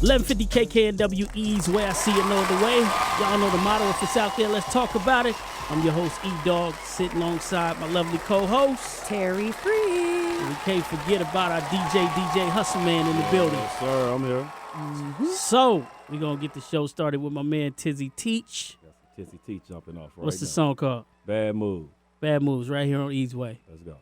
.1150 KKNW E's where I see it no other way. Y'all know the motto. If it's out there, let's talk about it. I'm your host, E-Dawg, sitting alongside my lovely co-host, Tari Free. And we can't forget about our DJ Hustleman in the building. Yes, sir, I'm here. Mm-hmm. So, we're going to get the show started with my man, Tizzy Teach. Got some Tizzy Teach jumping off right What's the now. song called? Bad Move. Bad Moves, right here on E's Way. Let's go.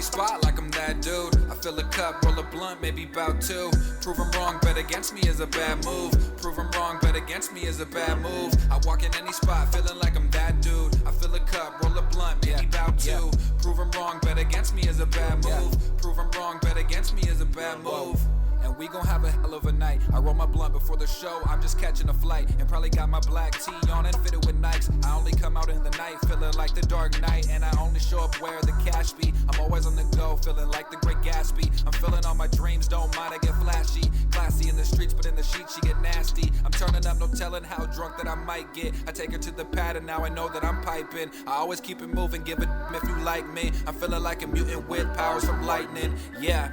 Spot like I'm that dude. I fill a cup, roll a blunt, maybe bout two. Prove 'em wrong, bet against me is a bad move. Prove 'em wrong, bet against me is a bad move. I walk in any spot, feeling like I'm that dude. I fill a cup, roll a blunt, maybe bout two. Prove 'em wrong, bet against me is a bad move. Prove 'em wrong, bet against me is a bad move. And we gon' have a hell of a night. I roll my blunt before the show, I'm just catching a flight. And probably got my black tee on and fitted with Nikes. I only come out in the night, feeling like the Dark Knight. And I only show up where the cash be. I'm always on the go, feeling like the Great Gatsby. I'm feeling all my dreams, don't mind, I get flashy. Classy in the streets, but in the sheets she get nasty. I'm turning up, no telling how drunk that I might get. I take her to the pad and now I know that I'm piping. I always keep it moving, give it if you like me. I'm feeling like a mutant with powers from lightning, yeah.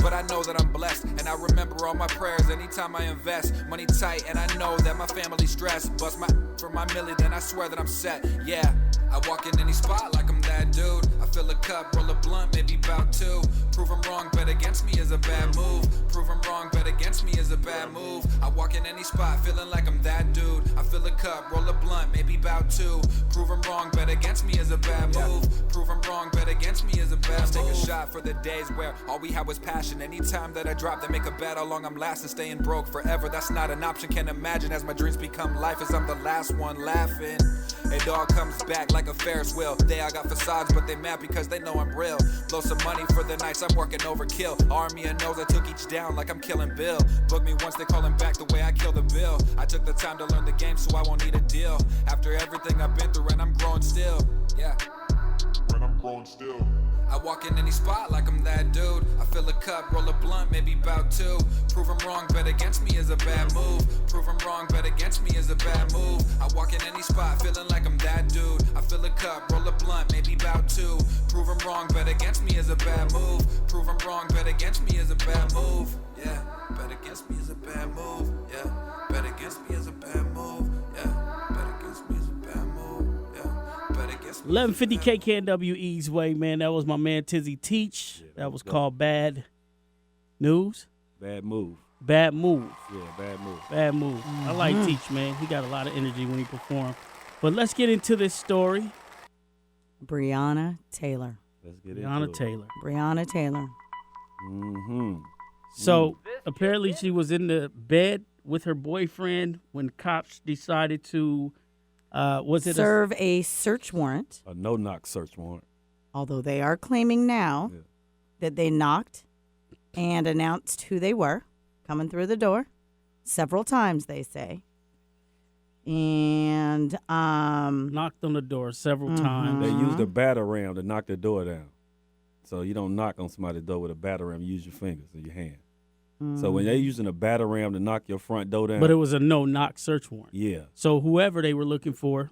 But I know that I'm blessed, and I remember all my prayers anytime I invest. Money tight, and I know that my family's stressed. Bust my for my milli, then I swear that I'm set, yeah. I walk in any spot like I'm that dude. I fill a cup, roll a blunt, maybe bout two. Prove 'em wrong, bet against me is a bad move. Prove 'em wrong, bet against me is a bad move. I walk in any spot, feeling like I'm that dude. I fill a cup, roll a blunt, maybe bout two. Prove 'em wrong, bet against me is a bad move. Prove 'em wrong, bet against me is a bad move. Take a shot for the days where all we had was passion. Anytime that I drop, they make a bet how long I'm lasting. Staying broke forever, that's not an option. Can't imagine as my dreams become life as I'm the last one laughing. E-Dawg comes back like a Ferris wheel. They all got facades, but they mad because they know I'm real. Blow some money for the nights I'm working overkill. Army of knows I took each down like I'm killing Bill. Book me once, they call him back the way I kill the bill. I took the time to learn the game so I won't need a deal. After everything I've been through and I'm growing still, yeah. When I'm growing still. I walk in any spot like I'm that dude. I fill a cup, roll a blunt, maybe bout two. Prove 'em wrong, bet against me is a bad move. Prove 'em wrong, bet against me is a bad move. I walk in any spot, feeling like I'm that dude. I fill a cup, roll a blunt, maybe bout two. Prove 'em wrong, bet against me is a bad move. Prove 'em wrong, bet against me is a bad move. Yeah, bet against me is a bad move. Yeah, bet against me is a bad move. Yeah, bet against me is a bad move. Yeah, bet against me. 1150 KKNW E's Way, man. That was my man Tizzy Teach. That was called Bad News. Bad Move. Bad Move. Yeah, Bad Move. Bad Move. Mm-hmm. I like Teach, man. He got a lot of energy when he performs. But let's get into this story. Breonna Taylor. Let's get into Breonna it. Taylor. Breonna Taylor. Mm-hmm. So apparently she was in the bed with her boyfriend when cops decided to, serve a search warrant, A no-knock search warrant. although they are claiming now Yeah. that they knocked and announced who they were coming through the door several times, they say. And knocked on the door several times. They used a batter ram to knock the door down. So you don't knock on somebody's door with a batter ram. You use your fingers or your hand. So when they're using a batter ram to knock your front door down. But it was a no-knock search warrant. Yeah. So whoever they were looking for,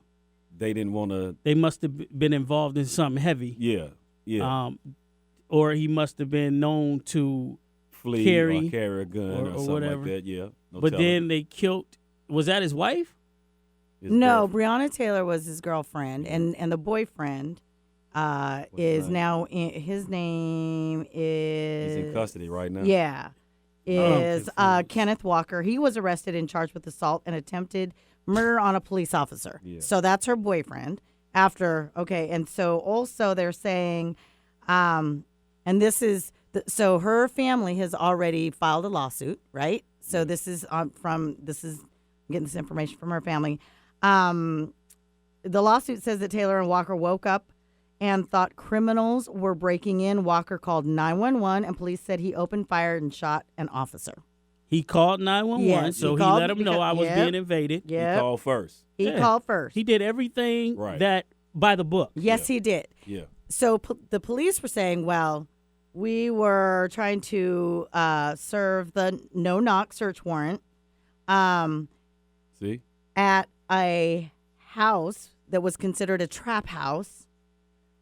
They didn't want to. they must have been involved in something heavy. Yeah. Yeah. Or he must have been known to Flee carry or carry a gun or something whatever. like that. Yeah. No but telling. then they killed, was that his wife? His no, girlfriend. Breonna Taylor was his girlfriend, and the boyfriend is name? now his name is He's in custody right now. Yeah, I'm is confused. Kenneth Walker. He was arrested and charged with assault and attempted murder on a police officer. Yeah. So that's her boyfriend. And so also they're saying, and this is so her family has already filed a lawsuit, right? So this is I'm getting this information from her family. The lawsuit says that Taylor and Walker woke up and thought criminals were breaking in. Walker called 911, and police said he opened fire and shot an officer. He called 911, Yes, so he called let them know because- I was yep. being invaded. He Yeah, called first. he Yeah. called first. He did everything Right. that by the book. Yes, he did. Yeah. So the police were saying, well, we were trying to serve the no-knock search warrant See? at a house that was considered a trap house.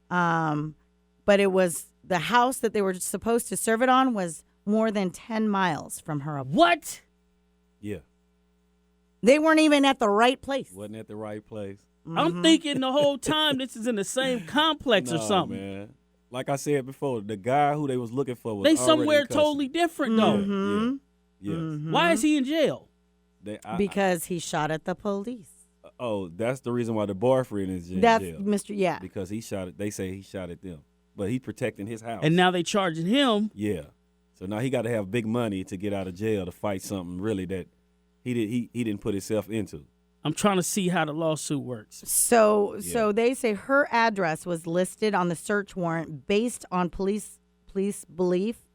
But it was the house that they were supposed to serve it on was more than 10 miles from her apartment. What? Yeah. They weren't even at the right place. Wasn't at the right place. I'm thinking the whole time this is in the same complex or No, something. man. Like I said before, the guy who they was looking for was They already somewhere in custody. totally different though. Yeah. Yes. Why is he in jail? Because he shot at the police. Oh, that's the reason why the boyfriend is in That's jail. Mr. Yeah. Because he shot it. They say he shot at them, but he protecting his house. And now they charging him. Yeah. So now he got to have big money to get out of jail to fight something really that he didn't put himself into. I'm trying to see how the lawsuit works. So Yeah. they say her address was listed on the search warrant based on police belief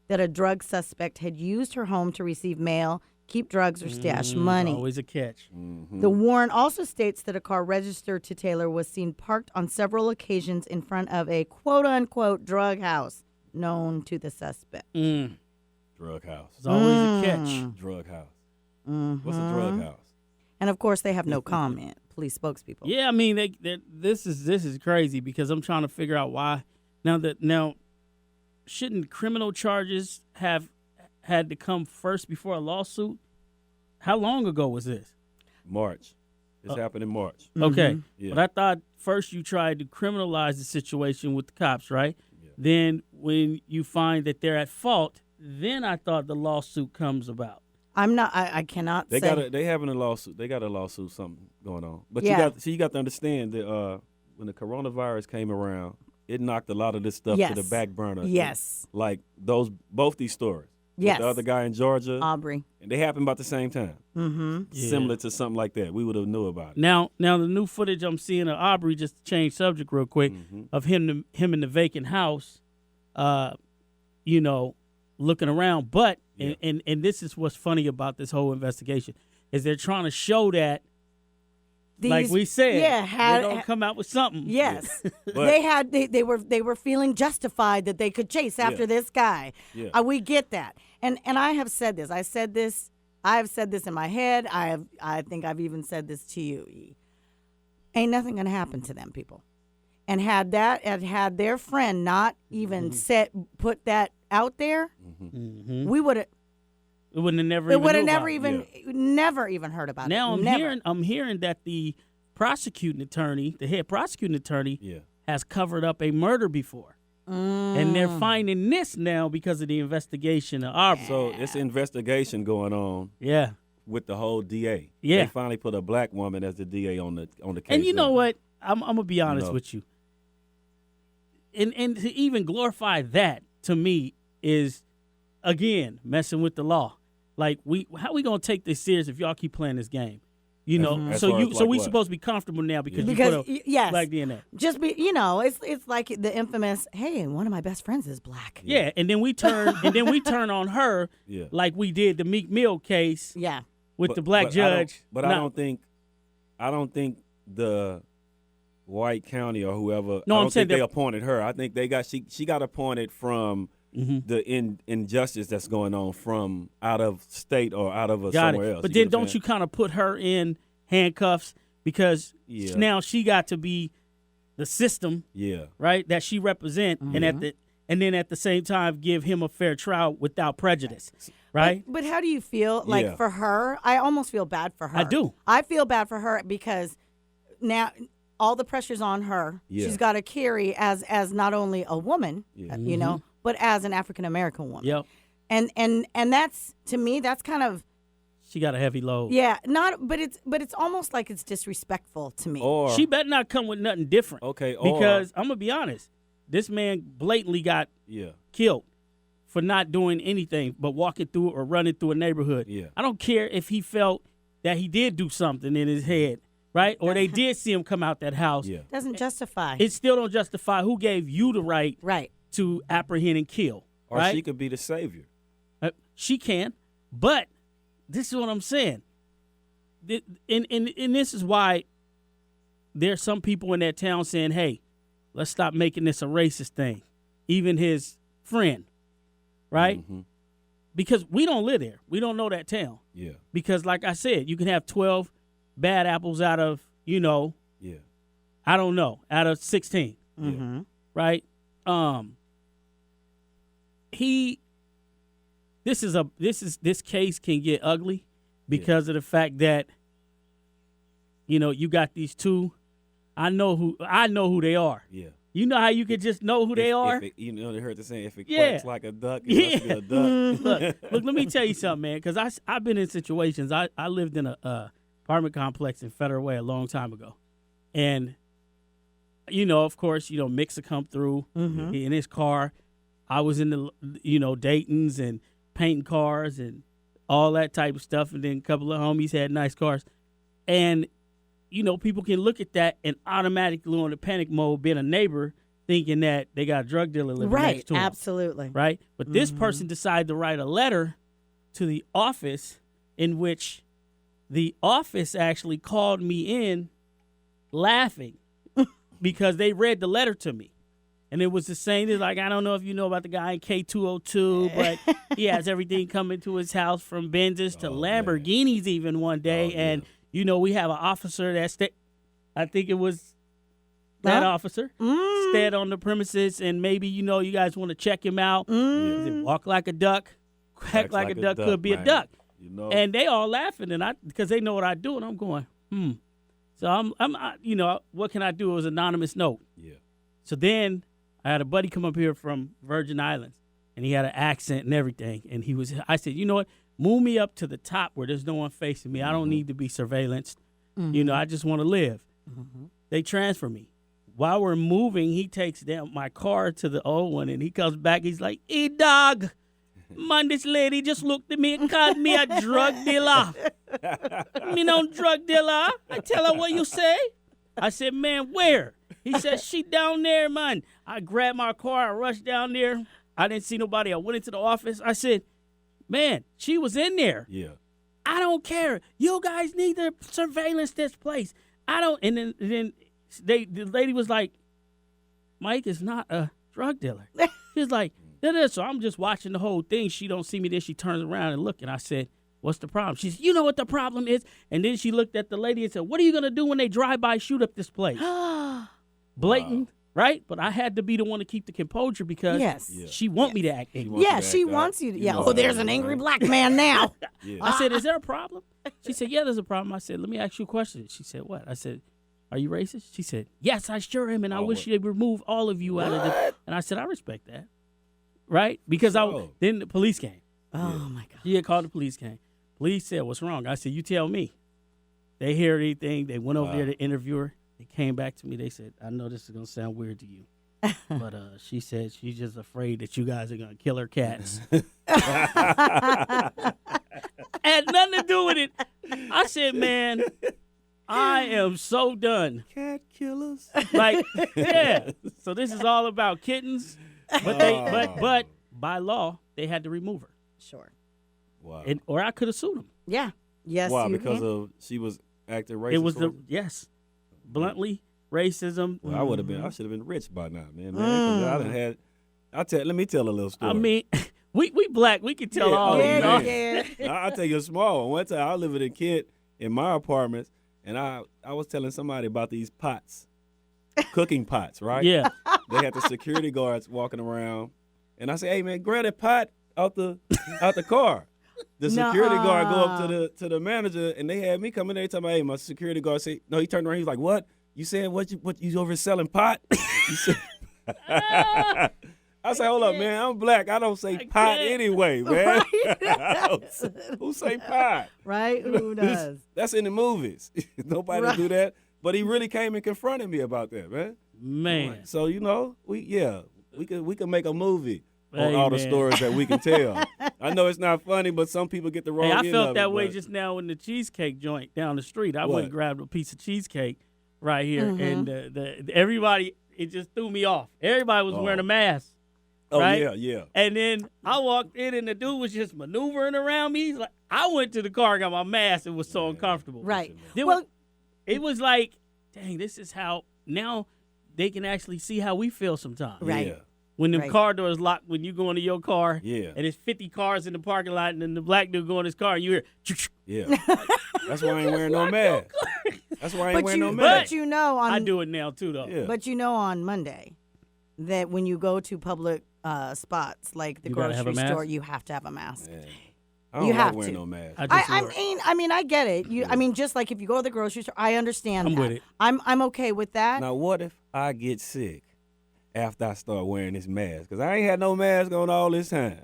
that a drug suspect had used her home to receive mail, keep drugs, or stash money. Always a catch. The warrant also states that a car registered to Taylor was seen parked on several occasions in front of a quote-unquote drug house known to the suspect. Drug house. It's always a catch. Drug house. What's a drug house? And, of course, they have no comment, police spokespeople. Yeah, I mean, this is crazy because I'm trying to figure out why. Now, shouldn't criminal charges have had to come first before a lawsuit? How long ago was this? March. This happened in March. Okay, Yeah. but I thought first you tried to criminalize the situation with the cops, right? Yeah. Then when you find that they're at fault, then I thought the lawsuit comes about. I'm not. I cannot They say. they having a lawsuit. They got a lawsuit, something going on. But Yeah. you got to understand that when the coronavirus came around, it knocked a lot of this stuff to Yes. the back burner. Yes. Like both these stories. With Yes. the other guy in Georgia, Aubrey. and they happened about the same time. Mm-hmm. Yeah. Similar to something like that. We would have knew about it. Now the new footage I'm seeing of Aubrey, just to change subject real quick, of him in the vacant house, looking around. But and this is what's funny about this whole investigation is they're trying to show that, like we said, they're gonna come out with something. Yes, But- they were feeling justified that they could chase after Yeah. this guy. Yeah. We get that, and I have said this. I have said this in my head. I think I've even said this to you. E. Ain't nothing gonna happen to them people. And had had their friend not even put that out there, we would have. It wouldn't have never. It even would have knew never about it. even never even heard about Now it. I'm Never. hearing that the prosecuting attorney, the head prosecuting attorney, Yeah. has covered up a murder before, and they're finding this now because of the investigation of Aubrey. So it's an investigation going on Yeah, with the whole DA. Yeah. They finally put a black woman as the DA on the case. and you know now. what? I'm gonna be honest No. with you. And to even glorify that to me is again messing with the law. Like how we gonna take this serious if y'all keep playing this game? You know, As so far you as so like we what? supposed to be comfortable now because you Because put a yes, black DNA. just be it's like the infamous. Hey, one of my best friends is black. Yeah, and then we turn on her Yeah. like we did the Meek Mill case Yeah. with the black I judge. I don't think the White County or whoever. No, I I'm don't saying think they that- appointed her. I think they got she got appointed from the injustice that's going on from out of state or out of Got somewhere it. else. But get then what I'm don't saying? you kind of put her in handcuffs because Yeah. now she got to be the system, Yeah. right, that she represent, and then at the same time give him a fair trial without prejudice, right? But how do you feel like Yeah. for her? I almost feel bad for her. I do. I feel bad for her because now all the pressure's on her. Yeah. She's got to carry as not only a woman, Yeah. you know, but as an African American woman. Yep. And that's to me that's kind of She got a heavy load. but it's almost like it's disrespectful to me. Or She better not come with nothing different. Okay, or- Because I'm gonna be honest, this man blatantly got yeah. killed for not doing anything but walking through or running through a neighborhood. Yeah. I don't care if he felt that he did do something in his head, right? Or they did see him come out that house. Yeah. Doesn't justify. It still don't justify who gave you the right Right. to apprehend and kill. Or right? she could be the savior. She can, but this is what I'm saying. And this is why there's some people in that town saying, hey, let's stop making this a racist thing. Even his friend, right? Mm-hmm. Because we don't live there. We don't know that town. Yeah. Because like I said, you can have 12 bad apples out of, Yeah. I don't know, out of 16, Mm-hmm. right? This case can get ugly because of the fact that you got these two. I know who they are. Yeah. You know how you could just know who they are? They heard the saying, if it Yeah. quacks like a duck, it must be a duck. Look, let me tell you something, man, because I've been in situations. I lived in a apartment complex in Federal Way a long time ago. And, of course, Mixer come through in his car. I was in the, Dayton's and painting cars and all that type of stuff. And then a couple of homies had nice cars. And, people can look at that and automatically on the panic mode, being a neighbor, thinking that they got a drug dealer living next to them. Absolutely. Right? But this person decided to write a letter to the office in which the office actually called me in laughing because they read the letter to me. And it was the same. It's like, I don't know if you know about the guy in K202, but he has everything coming to his house from Benzes to Lamborghinis even one day. And, we have an officer that I think it was that officer stayed on the premises, and maybe, you guys want to check him out. Does it walk like a duck? Quack like a duck, could be man. a duck. And they all laughing, and because they know what I do, and I'm going, So I'm what can I do? It was an anonymous note. Yeah. So then I had a buddy come up here from Virgin Islands, and he had an accent and everything. And I said, you know what? Move me up to the top where there's no one facing me. I don't need to be surveillanced. I just want to live. They transfer me. While we're moving, he takes down my car to the old one, and he comes back. He's like, E-Dawg, man, this lady just looked at me and called me a drug dealer. Me no drug dealer. I tell her what you say. I said, man, where? He said, she down there, man. I grabbed my car. I rushed down there. I didn't see nobody. I went into the office. I said, man, she was in there. Yeah. I don't care. You guys need to surveillance this place. I don't. And then the lady was like, Mike is not a drug dealer. She was like, so I'm just watching the whole thing. She don't see me. Then she turns around and look. And I said, what's the problem? She said, you know what the problem is? And then she looked at the lady and said, what are you going to do when they drive by, shoot up this place? Blatant, right? But I had to be the one to keep the composure because she want me to act angry. She wants you to. There's an angry black man now. I said, is there a problem? She said, yeah, there's a problem. I said, let me ask you a question. She said, what? I said, are you racist? She said, yes, I sure am, and I wish they'd remove all of you out of the. And I said, I respect that. Right? Because then the police came. Oh, my God. She had called the police came. Police said, what's wrong? I said, you tell me. They heard anything. They went over there to interview her. They came back to me. They said, I know this is going to sound weird to you. But she said she's just afraid that you guys are going to kill her cats. Had nothing to do with it. I said, man, I am so done. Cat killers. Like, yeah. So this is all about kittens. But but by law, they had to remove her. Sure. Wow. Or I could have sued them. Yeah. Yes. Why? You Because can. of she was acting racist. It was for bluntly racism. Well, I should have been rich by now, man. 'Cause I done had. Let me tell a little story. I mean, we black. We can tell all. man. Yeah. I'll tell you a small one. One time I lived with a kid in my apartments, and I was telling somebody about these pots, cooking pots, right? Yeah. They had the security guards walking around, and I said, "Hey, man, grab that pot out the car." The security guard go up to the manager, and they had me come in there talking about, "Hey, my security guard said no." He turned around, he was like, "What? You saying what you over selling pot?" You said, I say, hold up, man. I'm black. I don't say pot anyway, man. Right? Who say pot? Right? Who does? That's in the movies. Nobody do that. But he really came and confronted me about that, man. Man. So we could make a movie on Hey, all the man. stories that we can tell. I know it's not funny, but some people get the wrong Hey, I end felt of that it, way but- just now in the cheesecake joint down the street. I What? went and grabbed a piece of cheesecake right here, Mm-hmm. and everybody, it just threw me off. Everybody was wearing a mask. Oh, right? yeah. And then I walked in, and the dude was just maneuvering around me. He's like, I went to the car and got my mask. It was so uncomfortable. Right. Then Well, it was like, dang, this is how now they can actually see how we feel sometimes. Right. Yeah. When the Right. car doors locked, when you go into your car, Yeah. and there's 50 cars in the parking lot, and then the black dude go in his car, and you hear, Yeah. That's why I ain't wearing no mask. That's why I ain't but wearing you, no but- mask. but you know on I do it now too, though. Yeah. But you know on Monday that when you go to public spots like the You gotta have a grocery store, mask? you have to have a mask. Yeah. I don't You like have wearing to. no mask. I mean, I get it. I mean, just like if you go to the grocery store, I understand I'm that. with it. I'm okay with that. Now, what if I get sick after I start wearing this mask? Because I ain't had no mask on all this time.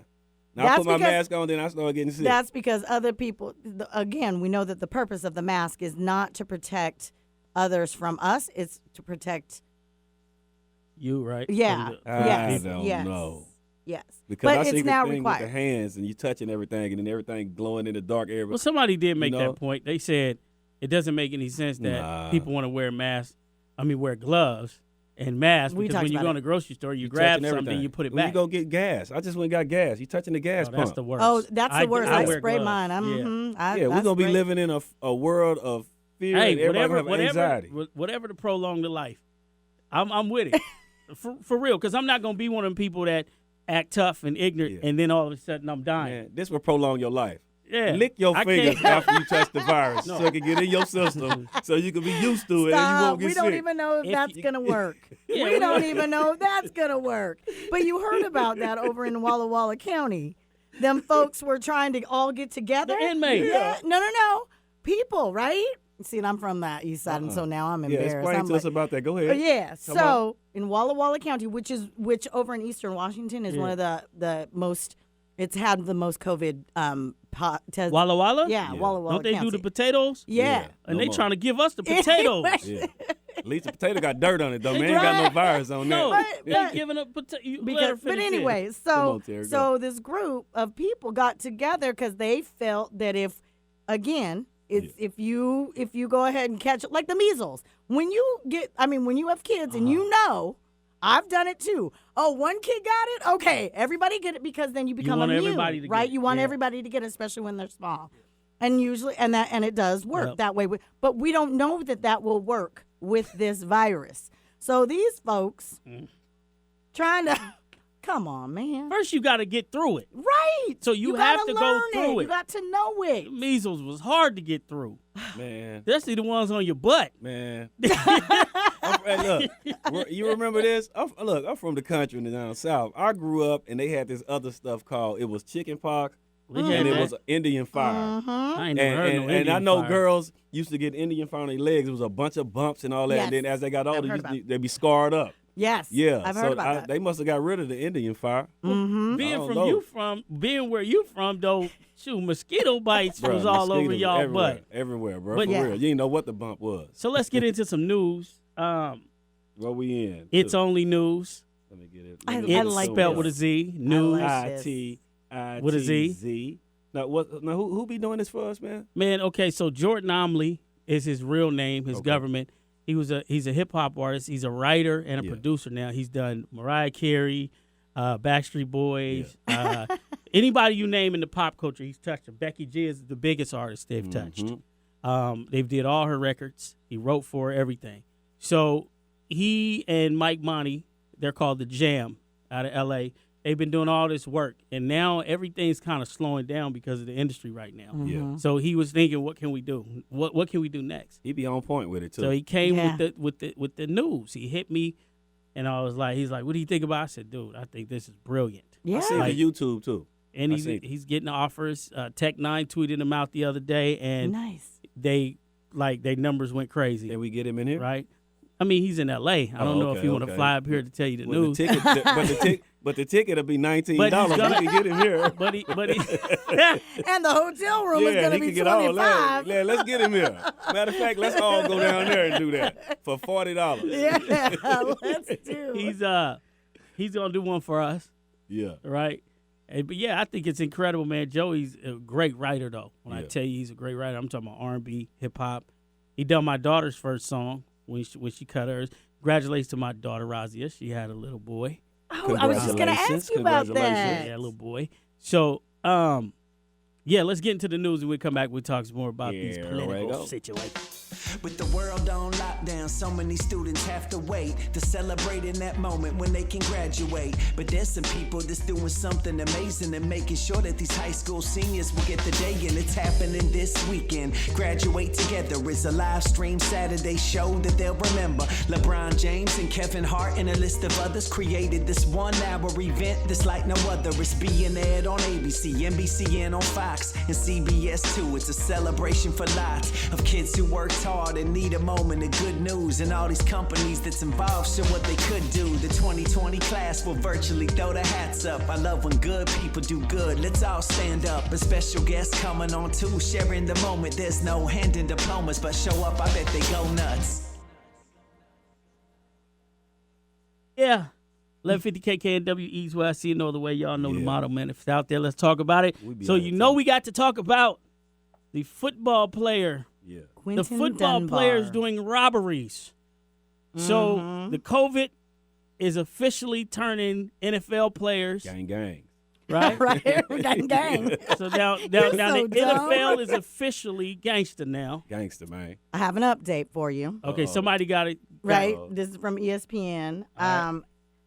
Now I That's put my because- mask on, then I start getting sick. That's because other people, again, we know that the purpose of the mask is not to protect others from us. It's to protect, You, right? yeah, From the- I yes, don't yes, know. yes. Because but I it's see now the thing required. with the hands and you touching everything and then everything glowing in the dark area. Well, somebody did make know? that point. They said it doesn't make any sense that Nah. people want to wear masks. I mean, wear gloves and masks We because talked when you about go it. in the grocery store, you You grab touching something, everything. you put it When back. you go get gas, I just went and got gas. You touching the gas Oh, pump. that's the worst. Oh, that's the worst. I wear spray gloves. mine. Yeah. Yeah, we're going to be living in a world of fear and Hey, everybody have anxiety. whatever to prolong the life, I'm with it. for real, because I'm not gonna be one of them people that act tough and ignorant, Yeah. and then all of a sudden I'm dying. Man, this will prolong your life. Yeah, Lick your I fingers can't- after you touch the virus No. so it can get in your system so you can be used to it and you Stop. won't get We sick. don't even know if If that's you- going to work. Yeah, we don't even know if that's going to work. But you heard about that over in Walla Walla County. Them folks were trying to all get together. The inmates. Yeah. No. People, right? See, and I'm from that east side, and so now I'm Yeah, embarrassed. explain I'm to like, us about that. Go Oh, ahead. yeah. Come So in Walla Walla County, which over in Eastern Washington is Yeah. one of the most. It's had the most COVID tests. Walla Walla. Yeah, Yeah. Walla Walla Don't they County. do the potatoes? Yeah. And no they more. trying to give us the potatoes. Yeah. At least the potato got dirt on it, though. They Man, ain't got no dry. virus on No, that. they but- giving up potato. But anyway, Come so on, Terry, so this group of people got together because they felt that if if you go ahead and catch it like the measles, when you have kids and you know, I've done it too. Oh, one kid got it. Okay, everybody get it because then you become want immune, everybody to right? get it, You want yeah. everybody to get it, especially when they're small, and usually and it does work Yep. that way. But we don't know that will work with this virus. So these folks trying to come on, man. First, you got to get through it. Right. So you gotta have to go learn through it. You got to know it. Measles was hard to get through, Man, especially the ones on your butt. man. Hey, look, you remember this? I'm from the country and down south. I grew up and they had this other stuff called, it was chicken pox We had and it that. was Indian fire. I ain't never heard no And I Indian know fire. girls used to get Indian fire on their legs. It was a bunch of bumps and all that. Yes. And then as they got older, heard about they'd be scarred up. Yes. Yeah. I've heard about that. They must have got rid of the Indian fire. Mm-hmm. I Being don't from know. being where you from though, shoot, mosquito bites Bruh, was all over mosquitoes y'all everywhere, butt. everywhere, bro. But For yeah. real. You didn't know what the bump was. So let's get into some news. What we in? It's too. only news. Let me get it. I Let me get It's it like spelled so with a well. Z. News. like this. I-T-I-T-Z. With a Z? Now what? Now who be doing this for us, man? Man, okay, so Jordan Omley is his real name, his Okay. government. He's a hip hop artist. He's a writer and a Yeah. producer now. He's done Mariah Carey, Backstreet Boys, anybody you name in the pop culture, he's touched them. Becky G is the biggest artist they've touched. They've did all her records. He wrote for her, everything. So he and Mike Monty, they're called the Jam out of L.A. They've been doing all this work, and now everything's kind of slowing down because of the industry right now. Yeah. So he was thinking, what can we do? What can we do next? He be on point with it too. So he came Yeah. with the news. He hit me, and I was like, he's like, what do you think about it? I said, dude, I think this is brilliant. Yeah. I seen Like- the YouTube too. And I seen it. he's getting offers. Tech9 tweeted him out the other day, and Nice. they their numbers went crazy. Can we get him in here? Right? I mean, he's in L.A. I don't know if okay, you want to okay. fly up here to tell you the Well, news. the ticket, but the ticket will be $19. But he's gonna- We can get him here. but he And the hotel room is Yeah, going to he be can get all 25. that. Yeah, let's get him here. Matter of fact, let's all go down there and do that for $40. Yeah, let's do. he's gonna do one for us. Yeah. Right? But yeah, I think it's incredible, man. Joey's a great writer, though. When I tell you he's a great writer, I'm talking about R&B, hip hop. He done my daughter's first song when she cut hers. Congratulations to my daughter Razia. She had a little boy. Oh, I was just going to ask you about that. Yeah, little boy. So, yeah, let's get into the news and we'll come back. We'll talk some more about these political situations. With the world on lockdown, so many students have to wait to celebrate in that moment when they can graduate. But there's some people that's doing something amazing and making sure that these high school seniors will get the day in. It's happening this weekend. Graduate Together is a live stream Saturday show that they'll remember. LeBron James and Kevin Hart and a list of others created this 1-hour event that's like no other. It's being aired on ABC, NBC, on Fox, and CBS too. It's a celebration for lots of kids who worked hard and need a moment of good news, and all these companies that's involved show what they could do. The 2020 class will virtually throw their hats up. I love when good people do good. Let's all stand up. A special guest coming on too, sharing the moment. There's no handing diplomas, but show up, I bet they go nuts. Yeah. 1150 KKNW East West. See no other way. Y'all know the motto, man. If it's out there, let's talk about it. So you know we got to talk about the football player. Yeah. The football players doing robberies. So the COVID is officially turning NFL players. Gang. Right? Right. Gang. So now so the dumb. NFL is officially gangster now. Gangster, man. I have an update for you. Okay, somebody got it. Right. This is from ESPN.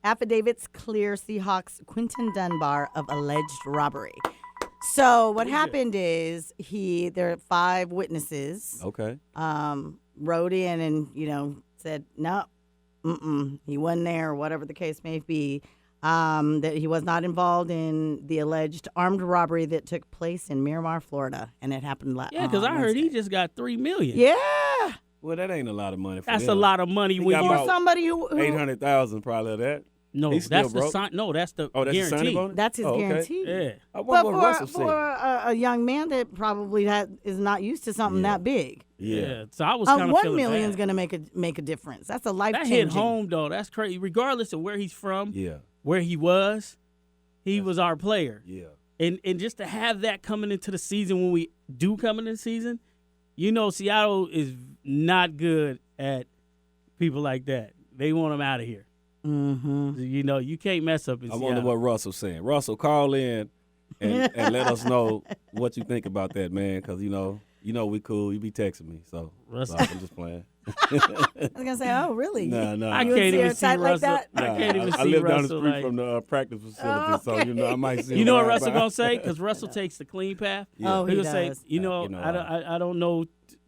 Affidavits clear Seahawks Quinton Dunbar of alleged robbery. So what happened is there are 5 witnesses. Okay. Wrote in and said no, he wasn't there, or whatever the case may be. That he was not involved in the alleged armed robbery that took place in Miramar, Florida, and it happened last. Yeah, because I heard he just got $3 million. Yeah. Well, that ain't a lot of money for That's him. a lot of money when got you about somebody who 800,000 probably of that. No, He's that's still broke? that's the Oh, that's the signing guarantee. bonus? that's his Okay. guarantee. Yeah. I But wonder what Russell said. for a young man that probably is not used to something that big, Yeah. So I was kind of $1 feeling million is bad. going to make a difference. That's a life That changing. hit home though. That's crazy. Regardless of where he's from, Yeah. where he was our player. Yeah. And just to have that coming into the season when we do come into the season, Seattle is not good at people like that. They want them out of here. Mm-hmm. You can't mess up in I Seattle. wonder what Russell's saying. Russell, call in and let us know what you think about that, man, because, we cool. You be texting me, so Russell. I'm just playing. I was going to say, oh, really? No. I You would can't see even her see tight like Russell. that? I can't even I see live down the Russell. street Like, from the practice facility, so I might see you know him what ride Russell by. gonna say? Because Russell takes the clean path. Yeah. Oh, he He'll say, does. I don't know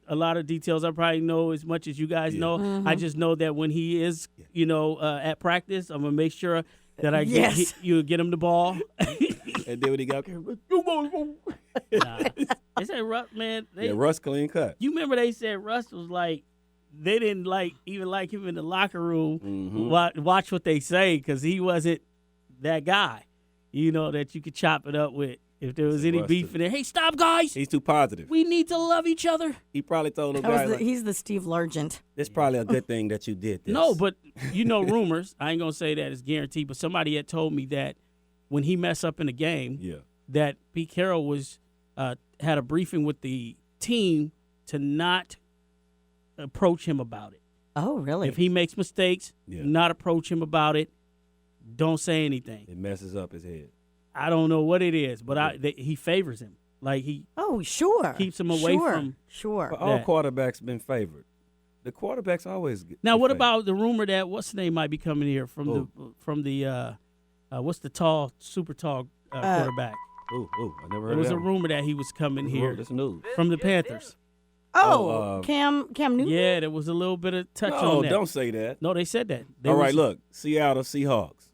a lot of details. I probably know as much as you guys know. Mm-hmm. I just know that when he is, at practice, I'm gonna make sure that I Yes. get him the ball. And then when he got there, Nah. They said Russ, man. Russ clean cut. You remember they said Russ was like, they didn't even like him in the locker room. Mm-hmm. Watch what they say, because he wasn't that guy, that you could chop it up with if there was any Russ beef in there. Hey, stop, guys! He's too positive. We need to love each other. He probably told the guy, He's the Steve Largent. it's probably a good thing that you did this. No, but rumors. I ain't gonna say that it's guaranteed, but somebody had told me that when he messed up in a game, Yeah. that Pete Carroll was had a briefing with the team to not approach him about it. Oh, really? If he makes mistakes, not approach him about it. Don't say anything. It messes up his head. I don't know what it is, but he favors him. Like he Oh, sure. keeps him away from. Sure. But all that. quarterbacks been favored. The quarterbacks always get Now, be what favored. about the rumor that what's the name might be coming here from the what's the super tall quarterback? Ooh, I never heard There was of a that one. rumor that he was coming here That's news. from the Panthers. Oh, Cam Newton? Yeah, there was a little bit of touch No, on that. don't say that. No, they said that. All right, look, Seattle Seahawks.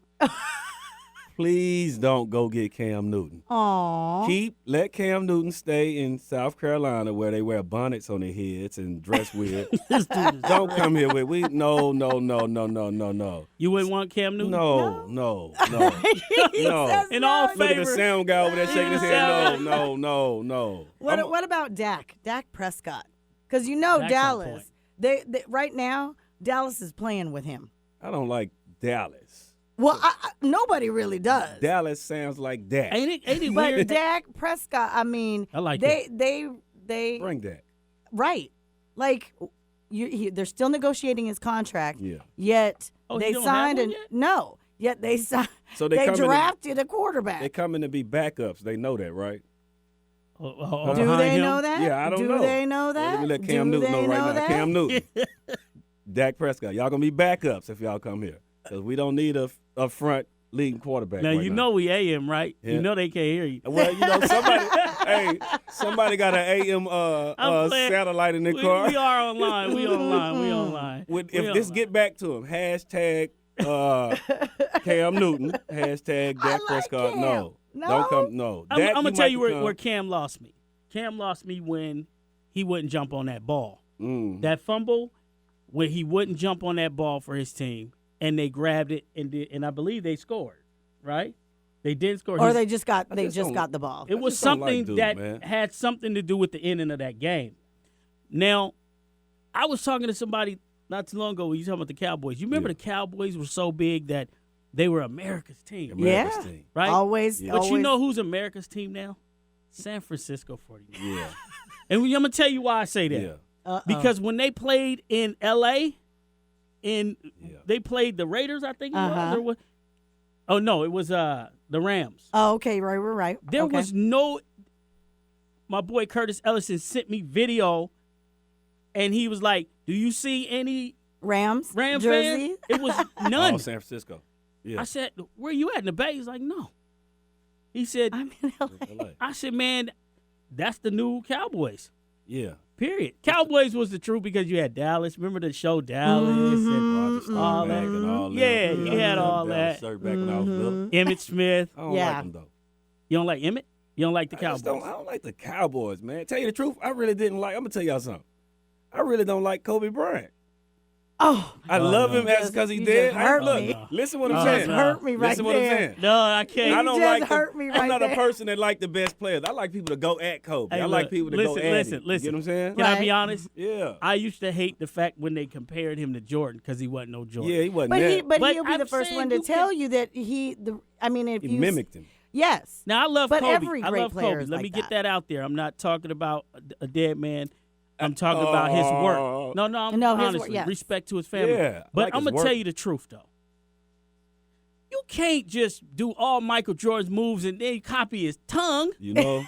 Please don't go get Cam Newton. Aw. Let Cam Newton stay in South Carolina where they wear bonnets on their heads and dress weird. This dude is Don't crazy. come here with no. You wouldn't want Cam Newton? No. In all Look at the favor. sound guy over there shaking his head. No. What about Dak? Dak Prescott? Because Dak's on Dallas. They right now Dallas is playing with him. I don't like Dallas. Well, nobody really does. Dallas sounds like Dak. Ain't it But weird? Dak Prescott, I mean, I like they Bring Dak. right. Like they're still negotiating his contract. Yeah. Yet Oh, they he don't signed have one an no. Yet they signed. So they coming drafted a quarterback. They coming to be backups. They know that, right? Do behind they him? know that? Yeah, I don't know. Do they know that? Let me let Do Cam Newton they know right now. that? Cam Newton. Dak Prescott. Y'all going to be backups if y'all come here. Because we don't need a front leading quarterback Now right you know we AM, right? Yeah. You know they can't hear you. Well, somebody got an AM I'm playing. satellite in their car. We are online. We online. If this get back to him, hashtag Cam Newton, hashtag Dak like Prescott. Cam. No, No? don't come. No, I'm Dak, gonna you tell might you become- where Cam lost me. Cam lost me when he wouldn't jump on that ball. Mm. That fumble, when he wouldn't jump on that ball for his team, and they grabbed it and I believe they scored. Right? They didn't score. Or they just got don't- got the ball. It was just don't like something dude, that man. had something to do with the ending of that game. Now, I was talking to somebody not too long ago when you talking about the Cowboys. You remember Yeah. the Cowboys were so big that they were America's team, America's Yeah. team. right? Always. But always. you know who's America's team now? San Francisco 49ers. Yeah, And I'm going to tell you why I say that. yeah. Because when they played in L.A., Yeah. they played the Raiders, I think it was. Uh-huh. Or what? Oh, no, it was the Rams. Oh, okay, right, we're right. There okay. was no. My boy Curtis Ellison sent me video, and he was like, "Do you see any Rams Rams jersey. fans?" It was none. Oh, San Francisco. Yeah. I said, "Where you at in the Bay?" He's like, "No." He said, I'm in LA. LA. "I said, man, that's the new Cowboys. Yeah. Period. Cowboys was the truth because you had Dallas. Remember the show Dallas and Roger Staubach that. and all that. Yeah, you had all Dallas that. Start back when I was little. Emmett Smith. I don't Yeah. like them though. You don't like Emmett? You don't like the I just Cowboys? I don't like the Cowboys, man. Tell you the truth, I really didn't like. I'm gonna tell y'all something. I really don't like Kobe Bryant. Oh, I love him You because he just did. hurt Look, me. listen what I'm You saying. just hurt me right Listen what I'm there. saying. No, I can't. I don't just like hurt me I'm right not there. a person that like the best players. I like people to go at Kobe. Hey, I like look, people to listen, go at listen, him. You listen. get what I'm saying? Can I be Right. honest? Yeah. I used to hate the fact when they compared him to Jordan because he wasn't no Jordan. Yeah, he wasn't but that. he, but But he'll be I'm the first saying one to you tell can- you that I mean, if he you mimicked him. yes, Now I love But Kobe. every I great love player Kobe. is Let like me get that. that out there. I'm not talking about a dead man. I'm talking about his work. No, I'm No, his honestly work, yes. respect to his family. Yeah, I but like I'm his gonna tell work. you the truth though. You can't just do all Michael Jordan's moves and then copy his tongue. You know,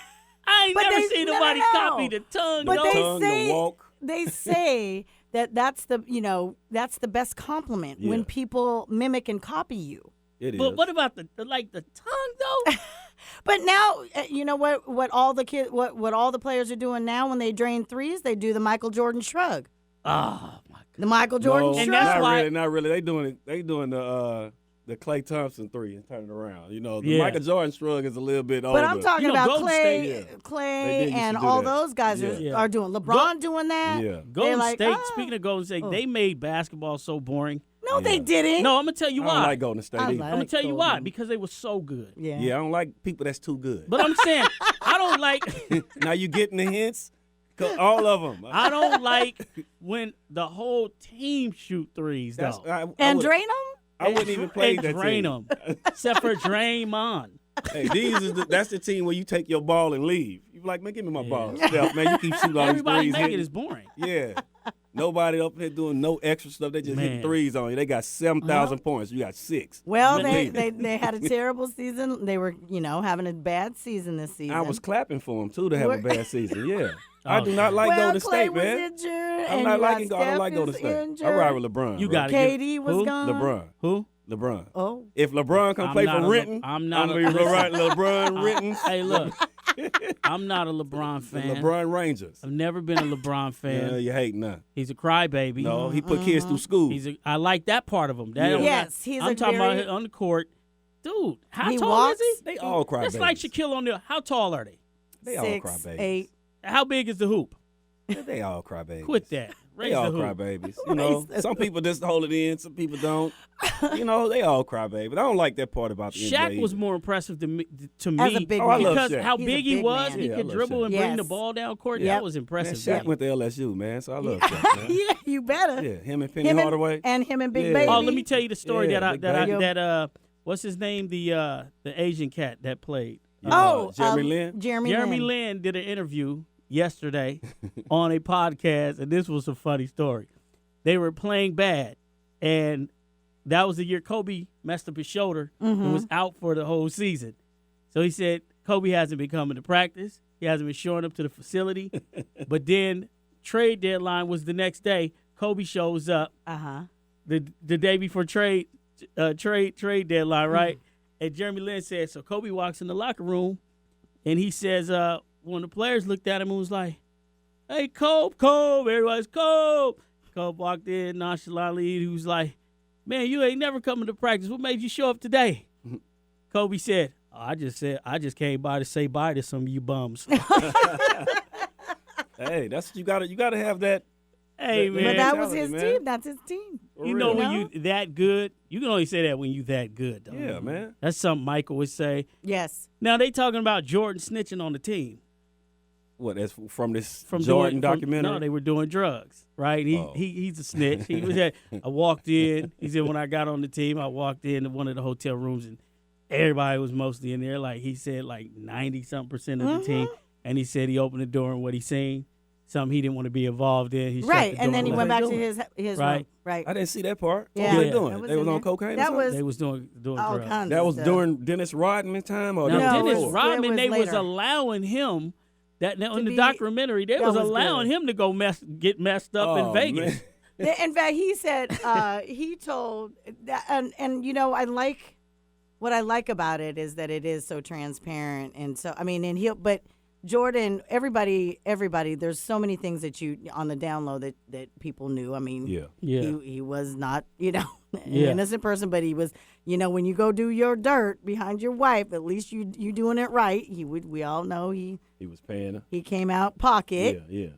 I ain't But never they- seen no, nobody no, no. copy the tongue. But though. they tongue, say- the walk. they say that's that's the best compliment Yeah. when people mimic and copy you. It is. But what about the tongue though? But now you know what all the kids what all the players are doing now when they drain threes, they do the Michael Jordan shrug. Oh my God. The Michael Jordan no, And shrug. that's not why- really, not really. They doing the Klay Thompson three and turn it around. You know, the Yeah. Michael Jordan shrug is a little bit older. But I'm talking You know, about Golden Clay, State, yeah. They Clay, did used to and do all that. those guys Yeah. are doing. LeBron doing that. Yeah. Golden like, State. ah. Speaking of Golden State, they made basketball so boring. No, they Yeah. didn't. No, I'm gonna tell you I why. don't like Golden State I either. like- I'm gonna tell you why. Golden. Because they were so good. Yeah. Yeah, I don't like people that's too good. But I'm saying I don't like. Now you getting the hints? 'Cause all of them. I don't like when the whole team shoot threes though. And would- drain them. I wouldn't even play And that drain team. them, except for Draymond. Hey, that's the team where you take your ball and leave. You be like, man, give me my Yeah. ball. Steph, man, you keep shooting all these Everybody threes. make it hitting. is boring. Yeah. Nobody up here doing no extra stuff. They just hitting Man. threes on you. They got 7,000 points. You got 6. Well, But- they had a terrible season. They were having a bad season this season. I was clapping for them, too, to have a What- bad season. Yeah. I do Okay. not like well, Golden Clay State, was man. injured. I'm and not you liking got I don't Steph like Golden is State. injured. I ride with LeBron. You bro. got to KD was who? gone. LeBron. Who? LeBron. Oh, If LeBron come I'm play not for a Le- Renton, I'm not I'm a- going to listen. LeBron Renton. Hey, look, I'm not a LeBron The fan. LeBron Rangers. I've never been a LeBron fan. Yeah, you hate now. He's a crybaby. No, he put kids through school. I like that part of him. That Yeah. I'm Yes, he's I'm a talking very- about on the court. Dude, how He tall walks- is he? They all cry That's babies. like Shaquille O'Neal. How tall are they? They all cry 6, babies. 8. How big is the hoop? They all cry babies. Quit that. Raise They all the cry hoop. babies. You know, some people just hold it in, some people don't. You know, they all cry babies. I don't like that part about the NBA. Shaq was either. more impressive to me As a big Oh, I man. love because Shaq. how He's a big he big was. man. He Yeah, I could love dribble Shaq. and bring the Yes. ball down court. Yep. That was Man, impressive. Shaq went to LSU, man, so I love Shaq, man. Yeah, you better. Yeah, him and Penny Him Hardaway. and him and Big Yeah. Baby. Oh, let me tell you the story Yeah, that Big Baby. what's his name? The Asian cat that played. Jeremy Lin? Jeremy Lin. Lin did an interview yesterday on a podcast, and this was a funny story. They were playing bad, and that was the year Kobe messed up his shoulder and was out for the whole season. So he said Kobe hasn't been coming to practice. He hasn't been showing up to the facility. But then trade deadline was the next day. Kobe shows up the day before trade deadline, right? And Jeremy Lin said, so Kobe walks in the locker room, and he says, when the players looked at him and was like, hey, Kobe, everybody's Kobe. Kobe walked in nonchalantly. He was like, man, you ain't never coming to practice. What made you show up today? Kobe said, I just came by to say bye to some of you bums. Hey, that's you gotta have that. Hey, man. But that was his mentality, man. team. That's his team. You know when No? you that good, you can only say that when you that good, though. Yeah, man. That's something Michael would say. Yes. Now they talking about Jordan snitching on the team. What? That's from this From Jordan doing, documentary. No, they were doing drugs, right? He's a snitch. He was at, I walked in. He said when I got on the team, I walked into one of the hotel rooms and everybody was mostly in there. Like he said, like 90-something% of the team. And he said he opened the door and what he seen, something he didn't want to be involved in. He shut Right. the And door then he let went it back go. to his Right. room. Right. I didn't see that part. Yeah. What were they Yeah. doing? That was They was in on there. cocaine or That something? was They was doing all drugs. kinds That of was stuff. during Dennis Rodman time or No, that was Dennis before? Rodman, was they was later. allowing him that in the be- documentary, they that was was allowing good. him to go get messed up in Oh, Vegas. man. In fact, he said he told that, and you know, what I like about it is that it is so transparent, and so I mean, but Jordan, everybody, there's so many things that you on the down low that people knew. I mean, Yeah. he was not, an Yeah. innocent person, but he was, when you go do your dirt behind your wife, at least you doing it right. We all know He was paying her. he came out pocket. Yeah.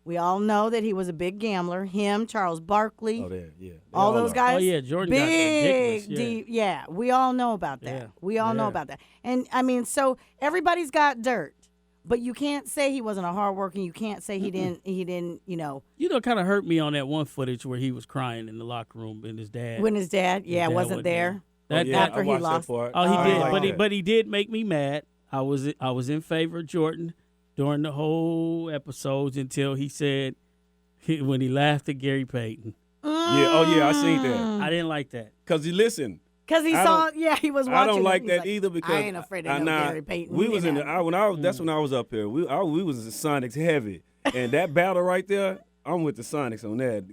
We all know that he was a big gambler. Him, Charles Barkley. Oh, there. Yeah. They All those are. guys. Oh, yeah, Jordan got big, ridiculous, deep. Yeah, we all know about that. Yeah, We all know yeah. about that. And I mean, so everybody's got dirt, but you can't say he wasn't a hard worker. You can't say he didn't. You know, it kind of hurt me on that one footage where he was crying in the locker room and his dad. When his dad, dad wasn't there. That, yeah, after I he watched lost. That part. Oh, he I did, like that. but he did make me mad. I was in favor of Jordan during the whole episodes until he said when he laughed at Gary Payton. Yeah. Oh, yeah. I seen that. I didn't like that. Cause you listen. Because he I saw, don't- he was watching. I don't like He's that either because I ain't afraid of no Gary Payton. We was in the Mm. that's when I was up here. We was Sonics heavy, and that battle right there, I'm with the Sonics on that.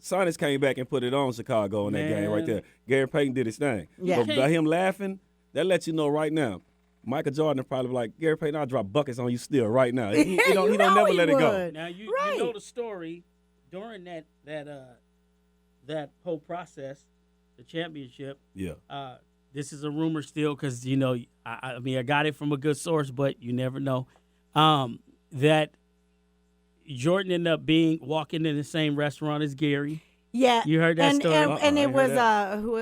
Sonics came back and put it on Chicago in that game right there. Gary Payton did his thing. Yeah. But by him laughing, that lets you know right now. Michael Jordan is probably like, Gary Payton, I'll drop buckets on you still right now. He don't You never know he let it go. would. Now you Right. know the story during that whole process, the championship. Yeah. This is a rumor still because I mean I got it from a good source, but you never know. That Jordan ended up walking in the same restaurant as Gary. Yeah, You heard that and, story? And I it heard was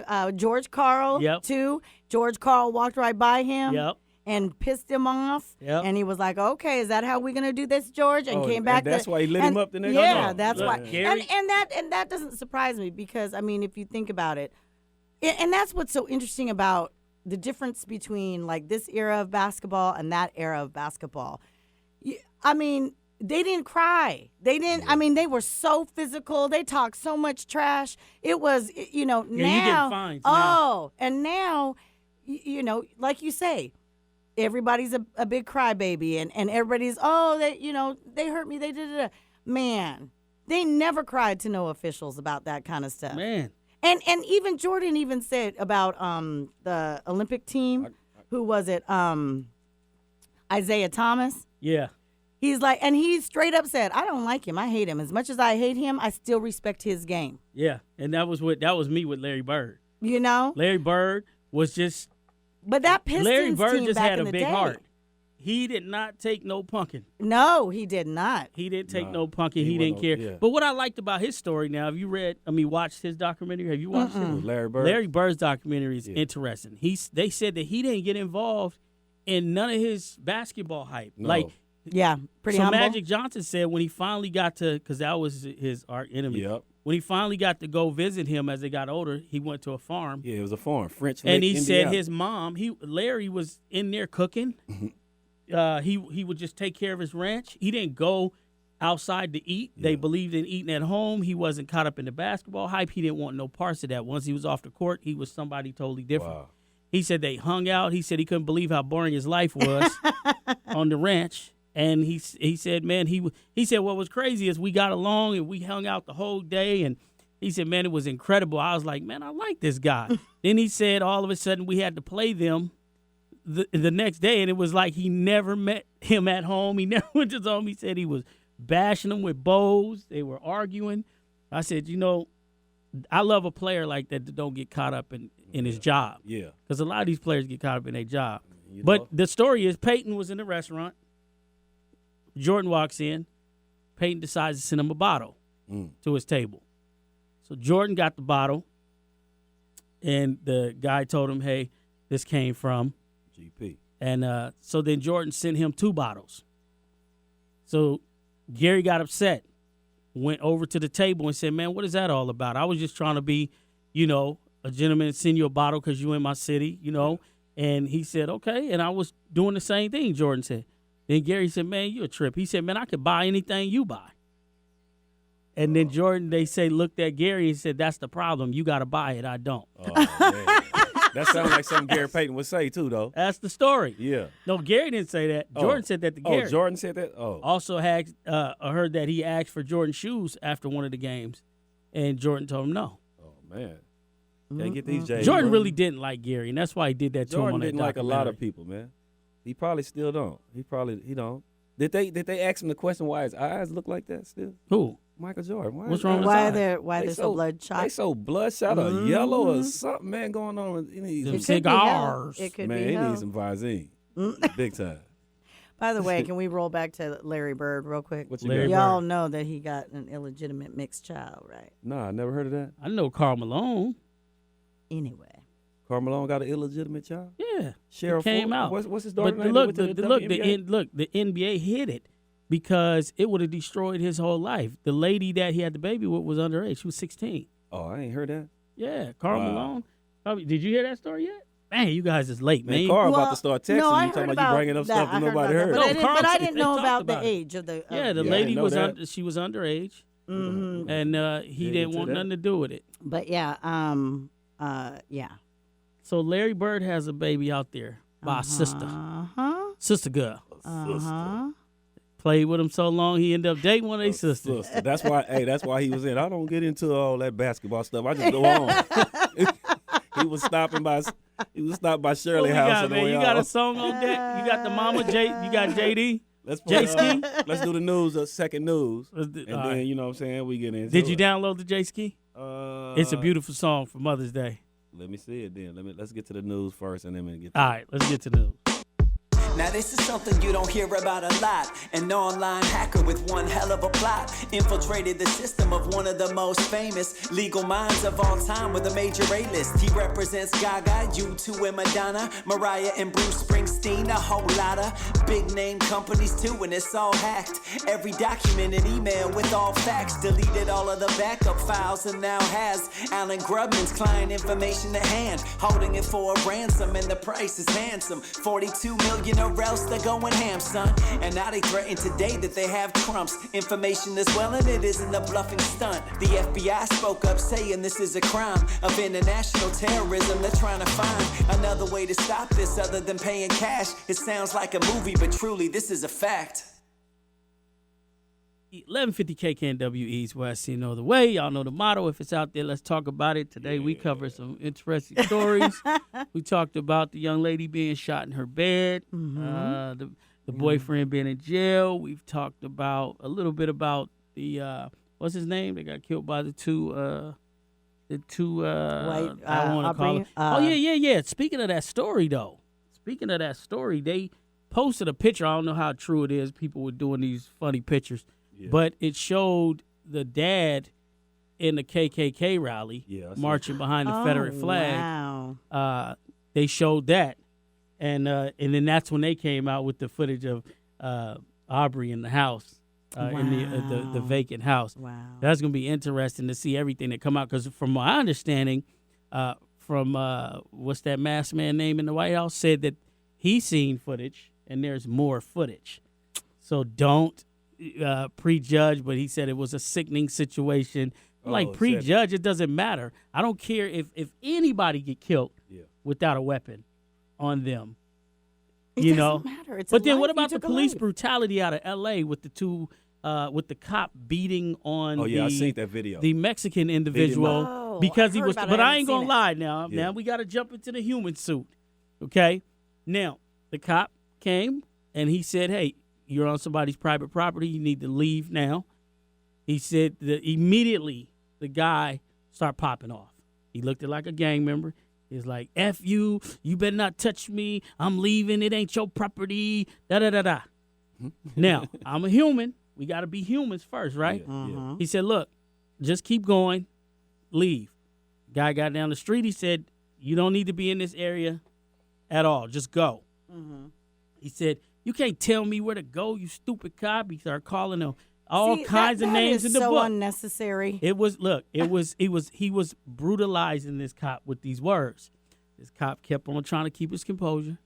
that. George Carl Yep. too. George Carl walked right by him. Yep. And pissed him off. Yep. And he was like, "Okay, is that how we're gonna do this, George?" And Oh, came and back. that's why he lit him up the next Yeah, night. that's Look, why. Gary- And that doesn't surprise me because I mean, if you think about it, and that's what's so interesting about the difference between like this era of basketball and that era of basketball. I mean, they didn't cry. They didn't. I mean, they were so physical. They talked so much trash. It was, now. you get fines now. Oh, and now, like you say, everybody's a big crybaby, and everybody's they hurt me. They did. Man, they never cried to no officials about that kind of stuff. Man. And even Jordan even said about the Olympic team, who was it? Isaiah Thomas. Yeah. He's like, and he straight up said, "I don't like him. I hate him. As much as I hate him, I still respect his game." Yeah. And that was me with Larry Bird. You know. Larry Bird was just But that Pistons Larry Bird team just back had in a the big day, heart. He did not take no punkin'. No, he did not. He didn't take Nah, no punkin'. He he didn't wasn't- care. yeah. But what I liked about his story now, have you watched his documentary? Have you watched it? Larry Bird. Larry Bird's documentary is Yeah. interesting. They said that he didn't get involved in none of his basketball hype. No. Like, Yeah, pretty so humble. Magic Johnson said when he finally got to, because that was his arch enemy. Yep. When he finally got to go visit him as they got older, he went to a farm. Yeah, it was a farm, French And Lick, he said Indiana. his mom, Larry was in there cooking. He would just take care of his ranch. He didn't go outside to eat. They believed in eating at home. He wasn't caught up in the basketball hype. He didn't want no parts of that. Once he was off the court, he was somebody totally different. Wow. He said they hung out. He said he couldn't believe how boring his life was on the ranch. And he said, man, he said what was crazy is we got along and we hung out the whole day. And he said, man, it was incredible. I was like, man, I like this guy. Then he said all of a sudden we had to play them the next day. And it was like he never met him at home. He never went to his home. He said he was bashing them with bows. They were arguing. I said, I love a player like that don't get caught up in his job. Yeah. Because a lot of these players get caught up in their job. You But know? the story is Peyton was in the restaurant. Jordan walks in. Peyton decides to send him a bottle to his table. So Jordan got the bottle. And the guy told him, hey, this came from. GP. And so then Jordan sent him 2 bottles. So Gary got upset, went over to the table and said, man, what is that all about? I was just trying to be, a gentleman and send you a bottle because you in my city, And he said, okay. And I was doing the same thing, Jordan said. Then Gary said, man, you a trip. He said, man, I could buy anything you buy. And then Jordan, they say, looked at Gary and said, that's the problem. You got to buy it. I don't. Oh, man. That sounds like something Gary Payton would say, too, though. That's the story. Yeah. No, Gary didn't say that. Jordan said that to Gary. Oh, Jordan said that? Oh. Also had heard that he asked for Jordan shoes after one of the games, and Jordan told him no. Oh, man. Can't get these J's. Jordan bro. really didn't like Gary, and that's why he did that to him Jordan on that didn't like a lot of documentary. people, man. He probably still don't. He don't. Did they ask him the question why his eyes look like that still? Who? Michael Jordan. Why What's his wrong with eyes- his eyes? Why they're so bloodshot? They so bloodshot or yellow or something, man, going on. He needs Them It could be cigars. hell. It could man, be he hell. needs some Visine. Big time. By the way, can we roll back to Larry Bird real quick? What you Larry got? Y'all know that he got an illegitimate mixed child, right? Nah, I never heard of that. I know Karl Malone. Anyway. Carl Malone got an illegitimate child? Yeah, Cheryl it came Ford? out. What's his daughter But name? look, Went to the WNBA? NBA hit it because it would have destroyed his whole life. The lady that he had the baby with was underage. She was 16. Oh, I ain't heard that. Yeah, Karl Wow. Malone. Probably, did you hear that story yet? Man, you guys is late, man. Man, Carl Well, about to start texting no, I you, talking heard about you bringing up that. stuff I that heard nobody about heard. that. No, But Carl I said didn't they know talked about the about it. age of the. Yeah, the Yeah, I lady didn't know was that. she was underage, Mhm. and he Dig didn't into want that. nothing to do with it. But yeah, yeah. So Larry Bird has a baby out there by a sister, sister girl. Played with him so long, he ended up dating one of their sisters. Sister. That's why. Hey, that's why he was in. I don't get into all that basketball stuff. I just go on. He was stopping by. He was stopped by What Shirley we House got, on the man? way You got a out. song on deck? You got the mama J? You got JD? Let's J-Ski? Let's do the news. Second news, Let's and do- then all right. you know what I'm saying. We get into. Did you it. download the J Ski? It's a beautiful song for Mother's Day. Let me see it then. Let's get to the news first, and then we get. All right, let's get to the news. Now this is something you don't hear about a lot. An online hacker with one hell of a plot infiltrated the system of one of the most famous legal minds of all time with a major A-list. He represents Gaga, U2 and Madonna, Mariah and Bruce Springsteen, a whole lot of big name companies too, and it's all hacked. Every document and email with all facts, deleted all of the backup files and now has Alan Grubman's client information at hand, holding it for a ransom and the price is handsome. 42 million or else they're going ham, son. And now they threaten today that they have Trump's information as well, and it isn't a bluffing stunt. The FBI spoke up saying this is a crime of international terrorism. They're trying to find another way to stop this other than paying cash. It sounds like a movie, but truly this is a fact. 1150 KKNW East West, you know the way. Y'all know the motto. If it's out there, let's talk about it. Today we cover some interesting stories. We talked about the young lady being shot in her bed, the boyfriend being in jail. We've talked about a little bit about the what's his name? They got killed by the two White, I want to call Aubrey, them. Oh yeah. Speaking of that story, they posted a picture. I don't know how true it is. People were doing these funny pictures, but it showed the dad in the KKK rally marching behind the Confederate flag. Wow. They showed that, and then that's when they came out with the footage of Aubrey in the house, in the vacant house. Wow. That's going to be interesting to see everything that come out, because from my understanding, from what's that masked man name in the White House, said that he's seen footage and there's more footage. So don't prejudge, but he said it was a sickening situation. Prejudge, it doesn't matter. I don't care if anybody get killed without a weapon on them. It doesn't matter. It's but then what about the police brutality out of L.A. with the two, with the cop beating on I seen that video. The Mexican individual because he was. But I ain't gonna lie now. Yeah. Now we got to jump into the human suit. Okay. Now the cop came and he said, "Hey, you're on somebody's private property. You need to leave now." He said that immediately the guy started popping off. He looked like a gang member. He's like, F you better not touch me. I'm leaving. It ain't your property. Da-da-da-da. Now, I'm a human. We got to be humans first, right? Yeah. He said, look, just keep going. Leave. Guy got down the street. He said, you don't need to be in this area at all. Just go. He said, you can't tell me where to go, you stupid cop. He started calling him all kinds of names in the book. So unnecessary. He was brutalizing this cop with these words. This cop kept on trying to keep his composure.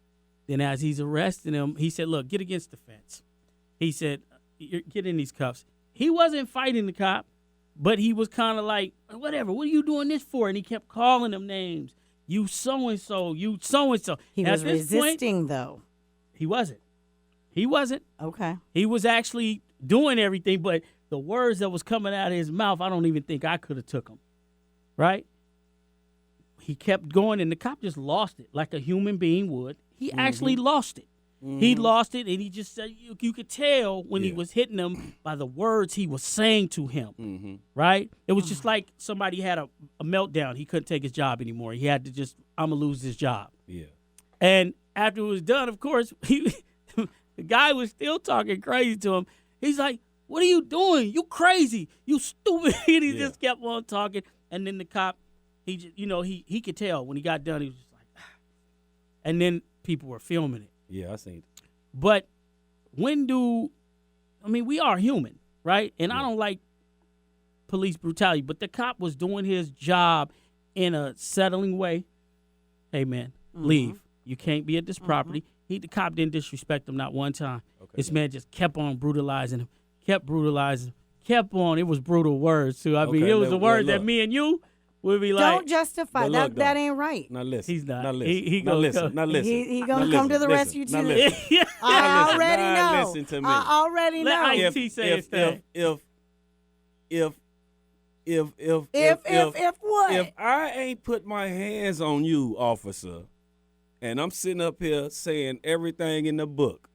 Then as he's arresting him, he said, look, get against the fence. He said, get in these cuffs. He wasn't fighting the cop, but he was kind of like, whatever, what are you doing this for? And he kept calling him names. You so-and-so, you so-and-so. He was resisting, though. He wasn't. He wasn't. Okay. He was actually doing everything, but the words that was coming out of his mouth, I don't even think I could have took them. Right? He kept going, and the cop just lost it like a human being would. He actually lost it. He lost it, and he just said, you could tell when he was hitting him by the words he was saying to him. Right? It was just like somebody had a meltdown. He couldn't take his job anymore. He had to just, I'm going to lose his job. Yeah. And after it was done, of course, the guy was still talking crazy to him. He's like, what are you doing? You crazy. You stupid. And he just kept on talking. And then the cop, he just, he could tell when he got done, he was just like, ah. And then people were filming it. Yeah, I seen it. But we are human, right? And I don't like police brutality, but the cop was doing his job in a settling way. Hey, man, leave. You can't be at this property. The cop didn't disrespect him not one time. Okay, this man just kept on brutalizing him, kept on. It was brutal words, too. I mean, it was the words that me and you would be like. Don't justify. That ain't right. Now listen. He's not. Now listen. He now listen. come. Now listen. He going to come to the rescue, too. I already know. Listen to me. I already know. Let Ice-T say his thing. If what? If I ain't put my hands on you, officer, and I'm sitting up here saying everything in the book,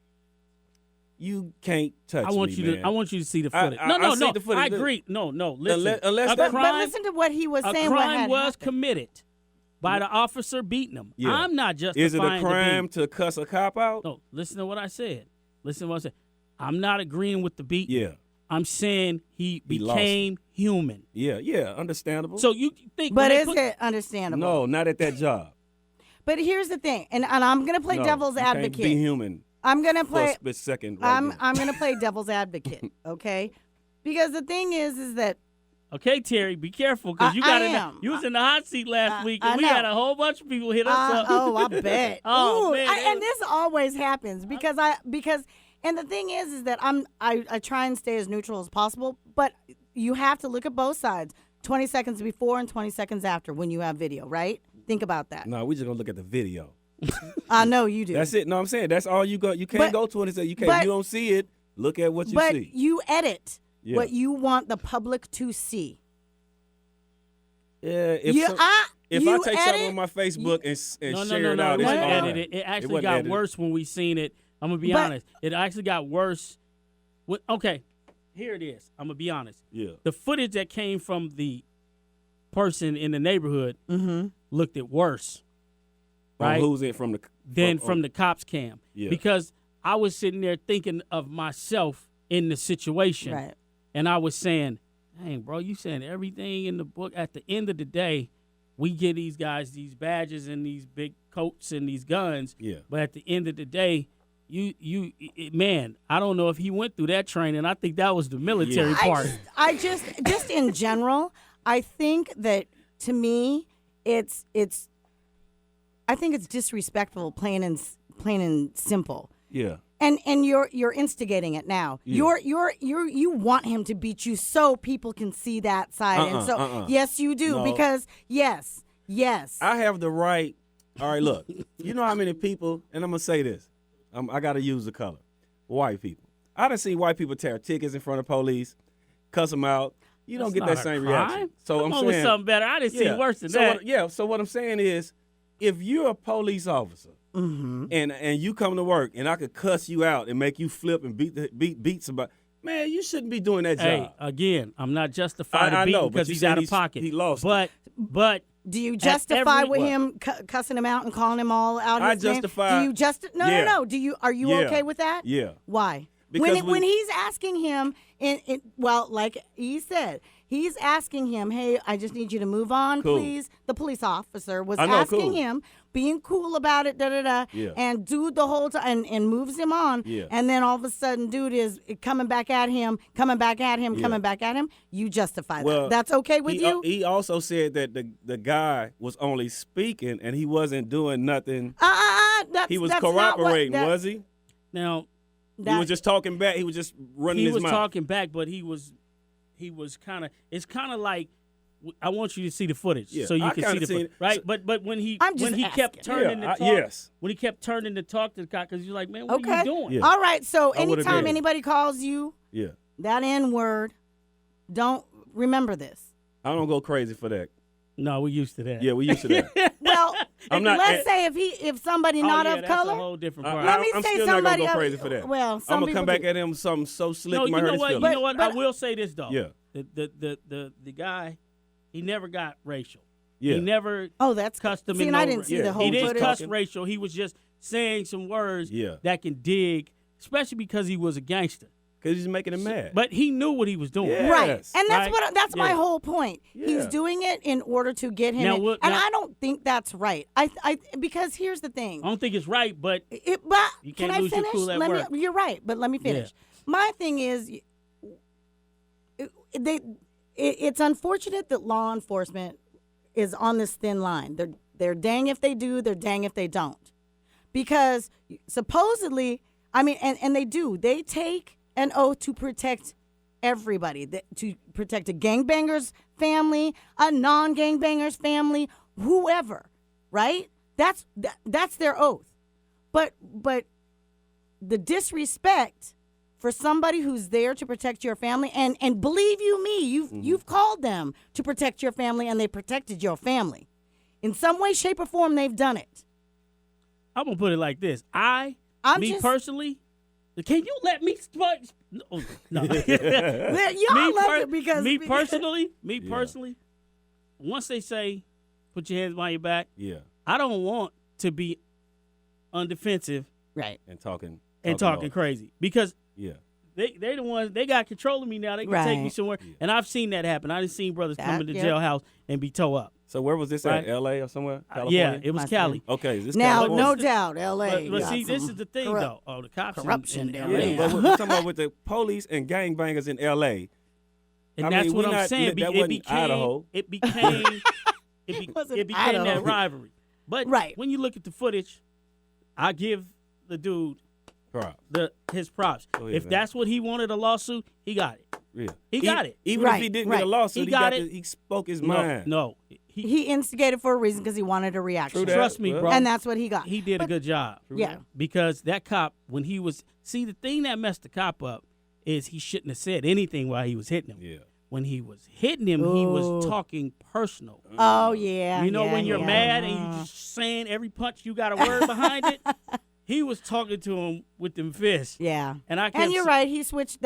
you can't touch me, man. I want you to see the footage. I see the footage. I agree. No. Listen. But listen to what he was saying. A crime was happened. committed by the officer beating him. Yeah. I'm not justifying. Is it a crime to cuss a cop out? No. Listen to what I said. I'm not agreeing with the beat. Yeah. I'm saying he became human. Yeah, understandable. So you think, but is it understandable? No, not at that job. But here's the thing, and I'm going to play devil's advocate. Can't be human. I'm going to play. For a split second. I'm going to play devil's advocate. Okay, because the thing is that. Okay, Terry, be careful because you was in the hot seat last week, and we had a whole bunch of people hit us up. Oh, I bet. Oh, man. And this always happens because and the thing is that I try and stay as neutral as possible, but you have to look at both sides. 20 seconds before and 20 seconds after when you have video, right? Think about that. No, we just gonna look at the video. I know you do. That's it. No, I'm saying that's all you got. You can't go 20 seconds. You can't. You don't see it. Look at what you see. But you edit what you want the public to see. Yeah. If I take something on my Facebook and share it out, it it's wasn't fine. edited. It actually got worse when we seen it. I'm gonna be honest. It actually got worse. Okay, here it is. I'm gonna be honest. Yeah. The footage that came from the person in the neighborhood looked at worse. Right? Who's it from the? From the cops' cam. Yeah. Because I was sitting there thinking of myself in the situation. Right. And I was saying, dang, bro, you saying everything in the book. At the end of the day, we get these guys these badges and these big coats and these guns. Yeah. But at the end of the day, man, I don't know if he went through that training. I think that was the military part. I just in general, I think that to me, I think it's disrespectful, plain and simple. Yeah. And you're instigating it now. Yeah. You want him to beat you so people can see that side. And so yes, you do, No. because yes. I have the right. All right, look. You know how many people, and I'm going to say this. I got to use the color. White people. I done seen white people tear tickets in front of police, cuss them out. You don't get that same reaction. So Come I'm on with saying something better. I didn't see worse than that. So what I'm saying is, if you're a police officer and you come to work and I could cuss you out and make you flip and beat somebody, man, you shouldn't be doing that job. Hey, again, I'm not justified I to beat know, him but because you he's said out of pocket. he lost But do you justify with him cussing him out and calling him all out his name? justify. Do you no. Are you Yeah. okay with that? Yeah. Why? Because When he's asking him, like he said, he's asking him, hey, I just need you to move on, Cool. please. The police officer was I know, asking cool. him, being cool about it, Yeah. and dude the whole time, and moves him on. Yeah. And then all of a sudden, dude is coming back at him. You justify Well, that. That's okay with you? He also said that the guy was only speaking and he wasn't doing nothing. He was that's not corroborating, what, was he? now He was just talking back. He was just running he his was mouth. talking back, but he was kind of. It's kind of like I want you to see the footage Yeah, so you I can see kinda the seen footage, it. right? So- but when he I'm just kept asking. turning Yeah, to talk, yes. when he kept turning to talk to the cop, because you're like, man, what Okay. are you doing? Yeah. All right. So I would've anytime did. anybody calls you Yeah. that N word, don't remember this. I don't go crazy for that. No, we used to that. Yeah, we used to that. Well, I'm not- let's say if somebody Oh, not yeah, of that's color. a whole different I- part. Let me I'm say still not somebody gonna go else- crazy for that. well, some I'm gonna people come back do. at him something so slick No, you might you hurt know his what? feelings. You know what? But- I will say this though. Yeah. The guy, he never got racial. Yeah. He never Oh, that's cussed him See, in and no I didn't see yeah. the whole He didn't footage. cuss racial. He was just saying some words Yeah. that can dig, especially because he was a gangster. Because he's making him mad. But he knew what he was doing. Yeah. Right, Yes. and that's Right? that's my Yeah. whole point. Yeah. He's doing it in order to get him, Now, in. what- and now- I don't think that's right. I because here's the thing. I don't think it's right, but But You can can't I lose your finish? cool at work. You're right, but let me finish. My thing is, it's unfortunate that law enforcement is on this thin line. They're dang if they do, they're dang if they don't, because supposedly, I mean, and they do. They take an oath to protect everybody, to protect a gangbanger's family, a non-gangbanger's family, whoever, right? That's their oath. But the disrespect for somebody who's there to protect your family, and believe you me, you've called them to protect your family, and they protected your family. In some way, shape, or form, they've done it. I'm gonna put it like this: I'm me just- personally, can you let me? No. Y'all Me love per- it because me personally, once they say, "Put your hands behind your back," Yeah. I don't want to be undefensive right. And talking talking crazy because Yeah. they're the ones they got control of me now. They can take me Right. somewhere, and I've seen that happen. I done seen brothers come into yeah. jailhouse and be towed up. So where was this Right. at? L.A. or somewhere? California? Yeah, it was I see. Cali. Okay. Is this Now, California? no doubt, L.A. But got see, this some is the thing, corrupt- though. Oh, the cops corruption in down Yeah, LA. there. but we're talking about with the police and gangbangers in L.A. And I that's mean, what we I'm not- saying. that It wasn't became, Idaho. it became, wasn't it became Idaho. that rivalry. But Right. when you look at the footage, I give the dude Prop. his props. Go ahead, If man. that's what he wanted, a lawsuit, he got it. Yeah. He got it. Even if Right, he didn't right. get a lawsuit, He he got got it. he spoke his No, mind. no. He instigated for a reason because he wanted a reaction. True that. Trust me, Well, bro. And that's what he got. He did a good job. Yeah. Because that cop, when he was, see, the thing that messed the cop up is he shouldn't have said anything while he was hitting him. Yeah. When he was hitting him, he was Ooh. talking personal. Oh, yeah. You know, yeah, when you're yeah. mad and you just saying every punch, you got a word behind it. He was talking to him with them fists. Yeah. And I kept And you're right. He switched.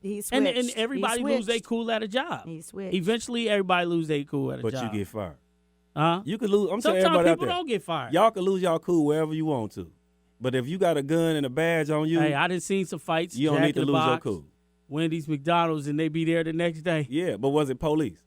He switched. And everybody He lose their switched. cool at a job. He switched. Eventually, everybody lose their cool at a But job. you get fired. Huh? You could lose. I'm telling Sometimes everybody out people there. don't get fired. Y'all can lose y'all cool wherever you want to. But if you got a gun and a badge on you, Hey, I done seen some fights. you don't Jack need to in the lose your Box, cool. Wendy's, McDonald's, and they be there the next day. Yeah, but was it police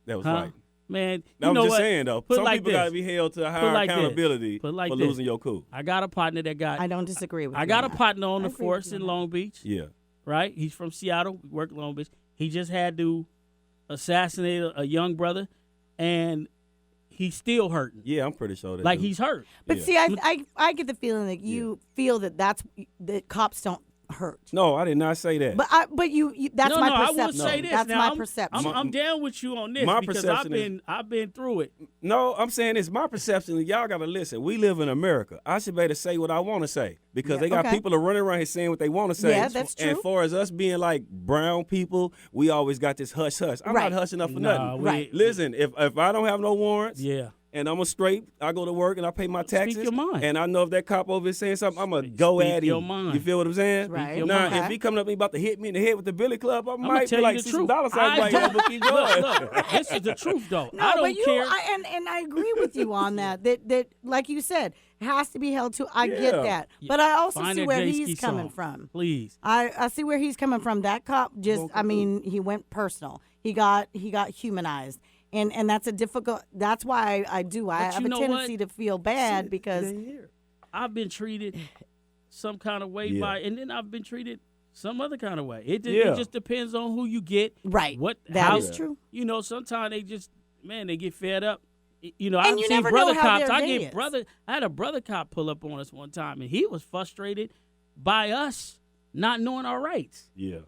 that was Huh? fighting? Man, I'm know just what? saying, though. Put Some like people this. got to be held to a higher like this. accountability Put like for this. losing your cool. I got a partner that got. I don't disagree with you. I got on a that. partner on I the agree force with you in on that. Long Beach. Yeah. Right? He's from Seattle. Worked Long Beach. He just had to assassinate a young brother, and he's still hurting. Yeah, I'm pretty sure that. Like dude. he's hurt. But Yeah. see, I get the feeling that you feel that cops don't hurt. No, I did not say that. But you that's no, my no, perception. I would say this. That's now, my I'm, perception. I'm down with you on this My because perception I've been through it. No, I'm saying it's my perception. Y'all got to listen. We live in America. I should be able to say what I want to say because they got okay. people that running around here saying what they want to say. Yeah, that's true. And far as us being like brown people, we always got this hush hush. I'm Right. not hushing up for Nah, nothing. Right. Listen, if I don't have no warrants, Yeah. and I'm a straight, I go to work and I pay my taxes. your mind. And I know if that cop over here saying something, I'm going to go Speak at him. your mind. You feel what I'm saying? Right. your Now, mind. if he coming up to me about to hit me in the head with the billy club, I I'm might tell be you like, the see some truth. dollar signs like, don't- yeah, keep going. look, this is the truth though. No, I don't but you care. and I agree with you on that. That like you said, it has to be held to. I get Yeah. that, but I also Find see that where Jay he's Ski coming song, from. Please. I see where he's coming from. That cop just, I mean, he went personal. He got humanized, and that's a difficult. That's why I have you a know tendency to feel bad Shit, because they ain't here. I've been treated some kind of way Yeah. by, and then I've been treated some other kind of way. It Yeah. just depends on who you get. right, What that how, is true. You know, sometimes they just they get fed up. You know, And I've you seen never brother know how cops. their I day get is. I had a brother cop pull up on us one time, and he was frustrated by us not knowing our rights. Yeah.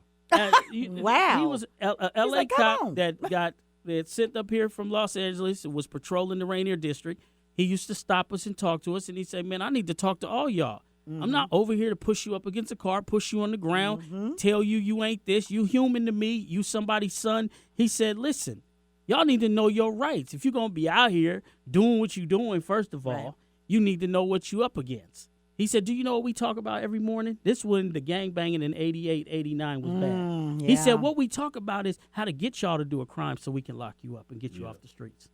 Wow. He was a LA like, "Come cop on." that sent up here from Los Angeles and was patrolling the Rainier District. He used to stop us and talk to us, and he said, "Man, I need to talk to all y'all. I'm not over here to push you up against a car, push you on the ground, tell you ain't this. You human to me. You somebody's son." He said, "Listen, y'all need to know your rights. If you're going to be out here doing what you're doing, first of all, Right. you need to know what you up against." He said, "Do you know what we talk about every morning?" This when the gang banging in 88, 89 was bad. He yeah. said, "What we talk about is how to get y'all to do a crime so we can lock you up and get you off the streets."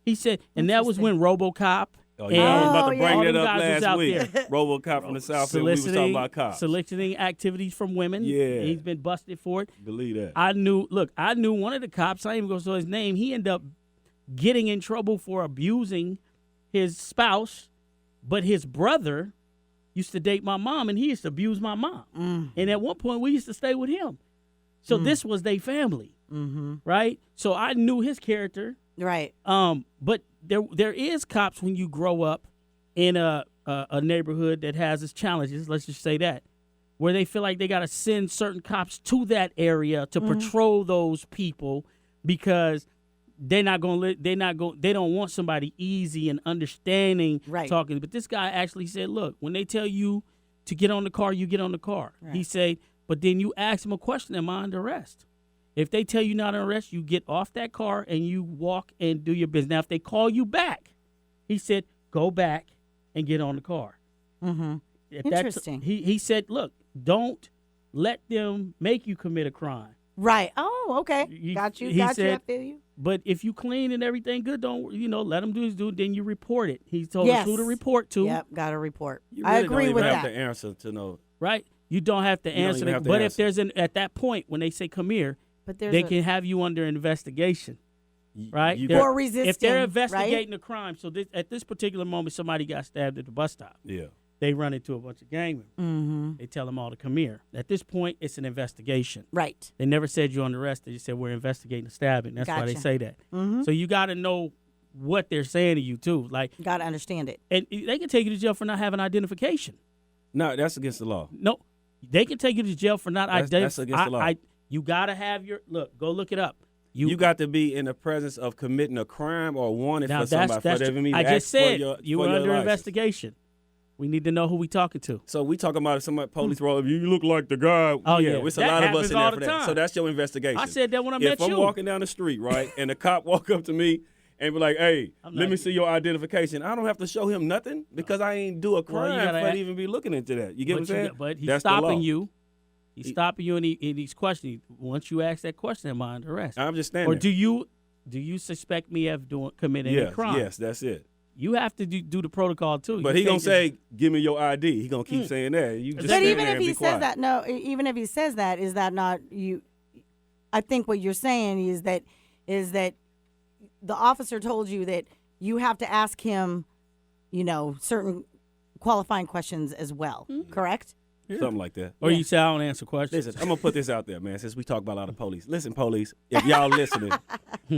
He said, and that was when RoboCop Oh, yeah, I was about to Oh, bring yeah. that all them up guys was last out week. there. RoboCop from the South, and we was talking about cops. soliciting activities from women. Yeah. He's been busted for it. Believe that. I knew one of the cops, I ain't even going to say his name, he ended up getting in trouble for abusing his spouse, but his brother used to date my mom, and he used to abuse my mom. And at one point, we used to stay with him. So this was their family, right? So I knew his character. Right. But there is cops when you grow up in a neighborhood that has its challenges. Let's just say that, where they feel like they got to send certain cops to that area to patrol those people because they don't want somebody easy and understanding Right. talking. But this guy actually said, "Look, when they tell you to get on the car, you get on the car." Right. He said, but then you ask him a question: "Am I under arrest?" If they tell you not under arrest, you get off that car and you walk and do your business. Now, if they call you back, he said, go back and get on the car. Mm-hmm. If Interesting. He said, look, don't let them make you commit a crime. Right. Oh, okay. He- Got you. he Got you. I said- feel you. But if you clean and everything good, don't, let them do his due, then you report it. He told us Yes. who to report to, Yep. Got a report. You I really agree don't with even have that. to answer to know. right? You don't have to You don't answer even it. have to But if answer. there's at that point, when they say come here, But there's they can have you under investigation. Right? You They're- got- or resisting. If they're right? investigating a crime, so at this particular moment, somebody got stabbed at the bus stop. yeah. They run into a bunch of gang members. Mm-hmm. They tell them all to come here. At this point, it's an investigation. Right. They never said you're under arrest. They just said we're investigating a stabbing. That's why they Gotcha. say that. Mm-hmm. So you got to know what they're saying to you too. Like, Got to understand it. and they can take you to jail for not having identification. No, that's against the law. No, they can take you to jail for not That's against the law. You got to have go look it up. You got to be in the presence of committing a crime or wanted Now for somebody for them to I ask just said for your, you for were your under license. investigation. We need to know who we talking to. So we talking about if somebody police roll up, you look like the guy. Oh, yeah. It's a That lot of us happens in all there the for that. time. So that's your investigation. I said that when I if met I'm you. walking down the street, right, and the cop walk up to me and be like, "Hey, I'm let not- me see your identification," I don't have to show him nothing because I ain't do a Well, crime you gotta for act- to even be looking into that. You get what I'm saying? But he's That's the law. stopping you. He's stopping you and he's questioning you. Once you ask that question, am I under arrest? I'm just standing Or there. do you suspect me of committing a Yes, crime? yes, that's it. You have to do the protocol too. But You he gonna can't say, "Give me your ID." He gonna keep saying that. You just But stand even there if and he be says quiet. that, no, even if he says that, is that not you? I think what you're saying is that the officer told you that you have to ask him, certain qualifying questions as well, correct? Something like that. Or you say I don't answer questions. Listen, I'm gonna put this out there, man. Since we talk about a lot of police, listen, police, if y'all listening,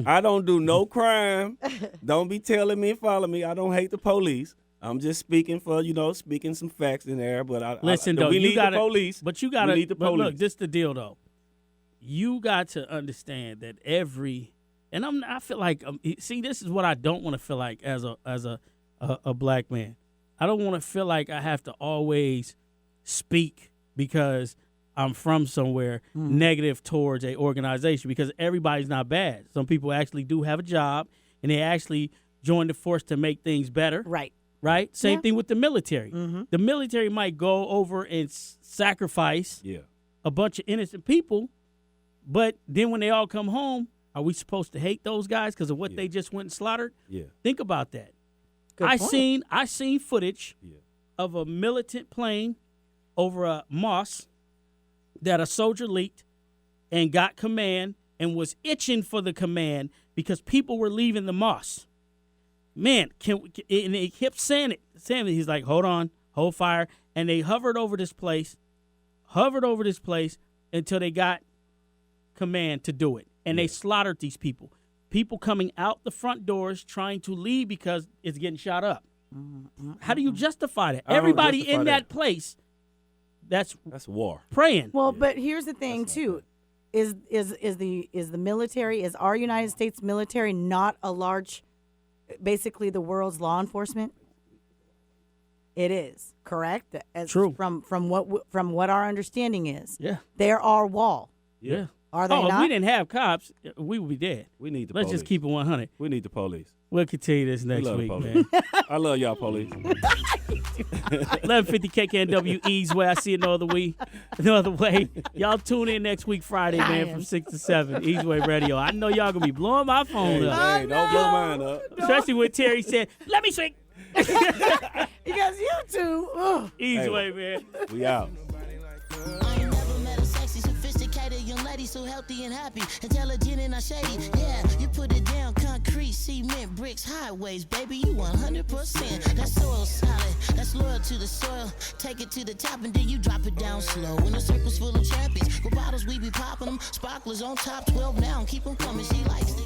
I don't do no crime. Don't be telling me and following me. I don't hate the police. I'm just speaking for speaking some facts in there. But Listen, though, we you need gotta, the police. But you got to. We need the But police. look, this the deal though. You got to understand that I feel like see, this is what I don't want to feel like as a black man. I don't want to feel like I have to always speak because I'm from somewhere negative towards a organization, because everybody's not bad. Some people actually do have a job and they actually join the force to make things better. Right? Same thing with the military. The military might go over and sacrifice a bunch of innocent people, but then when they all come home, are we supposed to hate those guys because of what they just went and slaughtered? Yeah. Think about that. Good point. I seen footage of a militant plane over a mosque that a soldier leaked and got command and was itching for the command because people were leaving the mosque. Man, and they kept saying it. He's like, hold on, hold fire. And they hovered over this place until they got command to do it. And they slaughtered these people. People coming out the front doors trying to leave because it's getting shot up. How do you justify that? I don't Everybody justify in that. that place that's war. praying. Well, but here's the thing too: is the military, is our United States military not a large, basically the world's law enforcement? It is, correct? True. From what our understanding is. Yeah. They're our wall. Yeah. Are they If not? we didn't have cops, we would be dead. We need the Let's police. just keep it 100. We need the police. We'll continue this next love the week, police. man. I love y'all, police. 1150 KKNW E's way. I see it no other way. No other way. Y'all tune in next week Friday, man, from 6 to 7. E's Way Radio. I know y'all gonna be blowing my phone up. Hey, don't blow mine up. Especially when Terry said, "Let me swing." Because you two. Ugh. E's Way, man. We out. I ain't never met a sexy, sophisticated young lady so healthy and happy, intelligent and not shady. Yeah, you put it down, concrete, cement, bricks, highways, baby, you 100%. That's soil solid, that's loyal to the soil. Take it to the top and then you drop it down slow. In a circle's full of champions, with bottles we be popping them, sparklers on top, 12 now, keep them coming. She likes to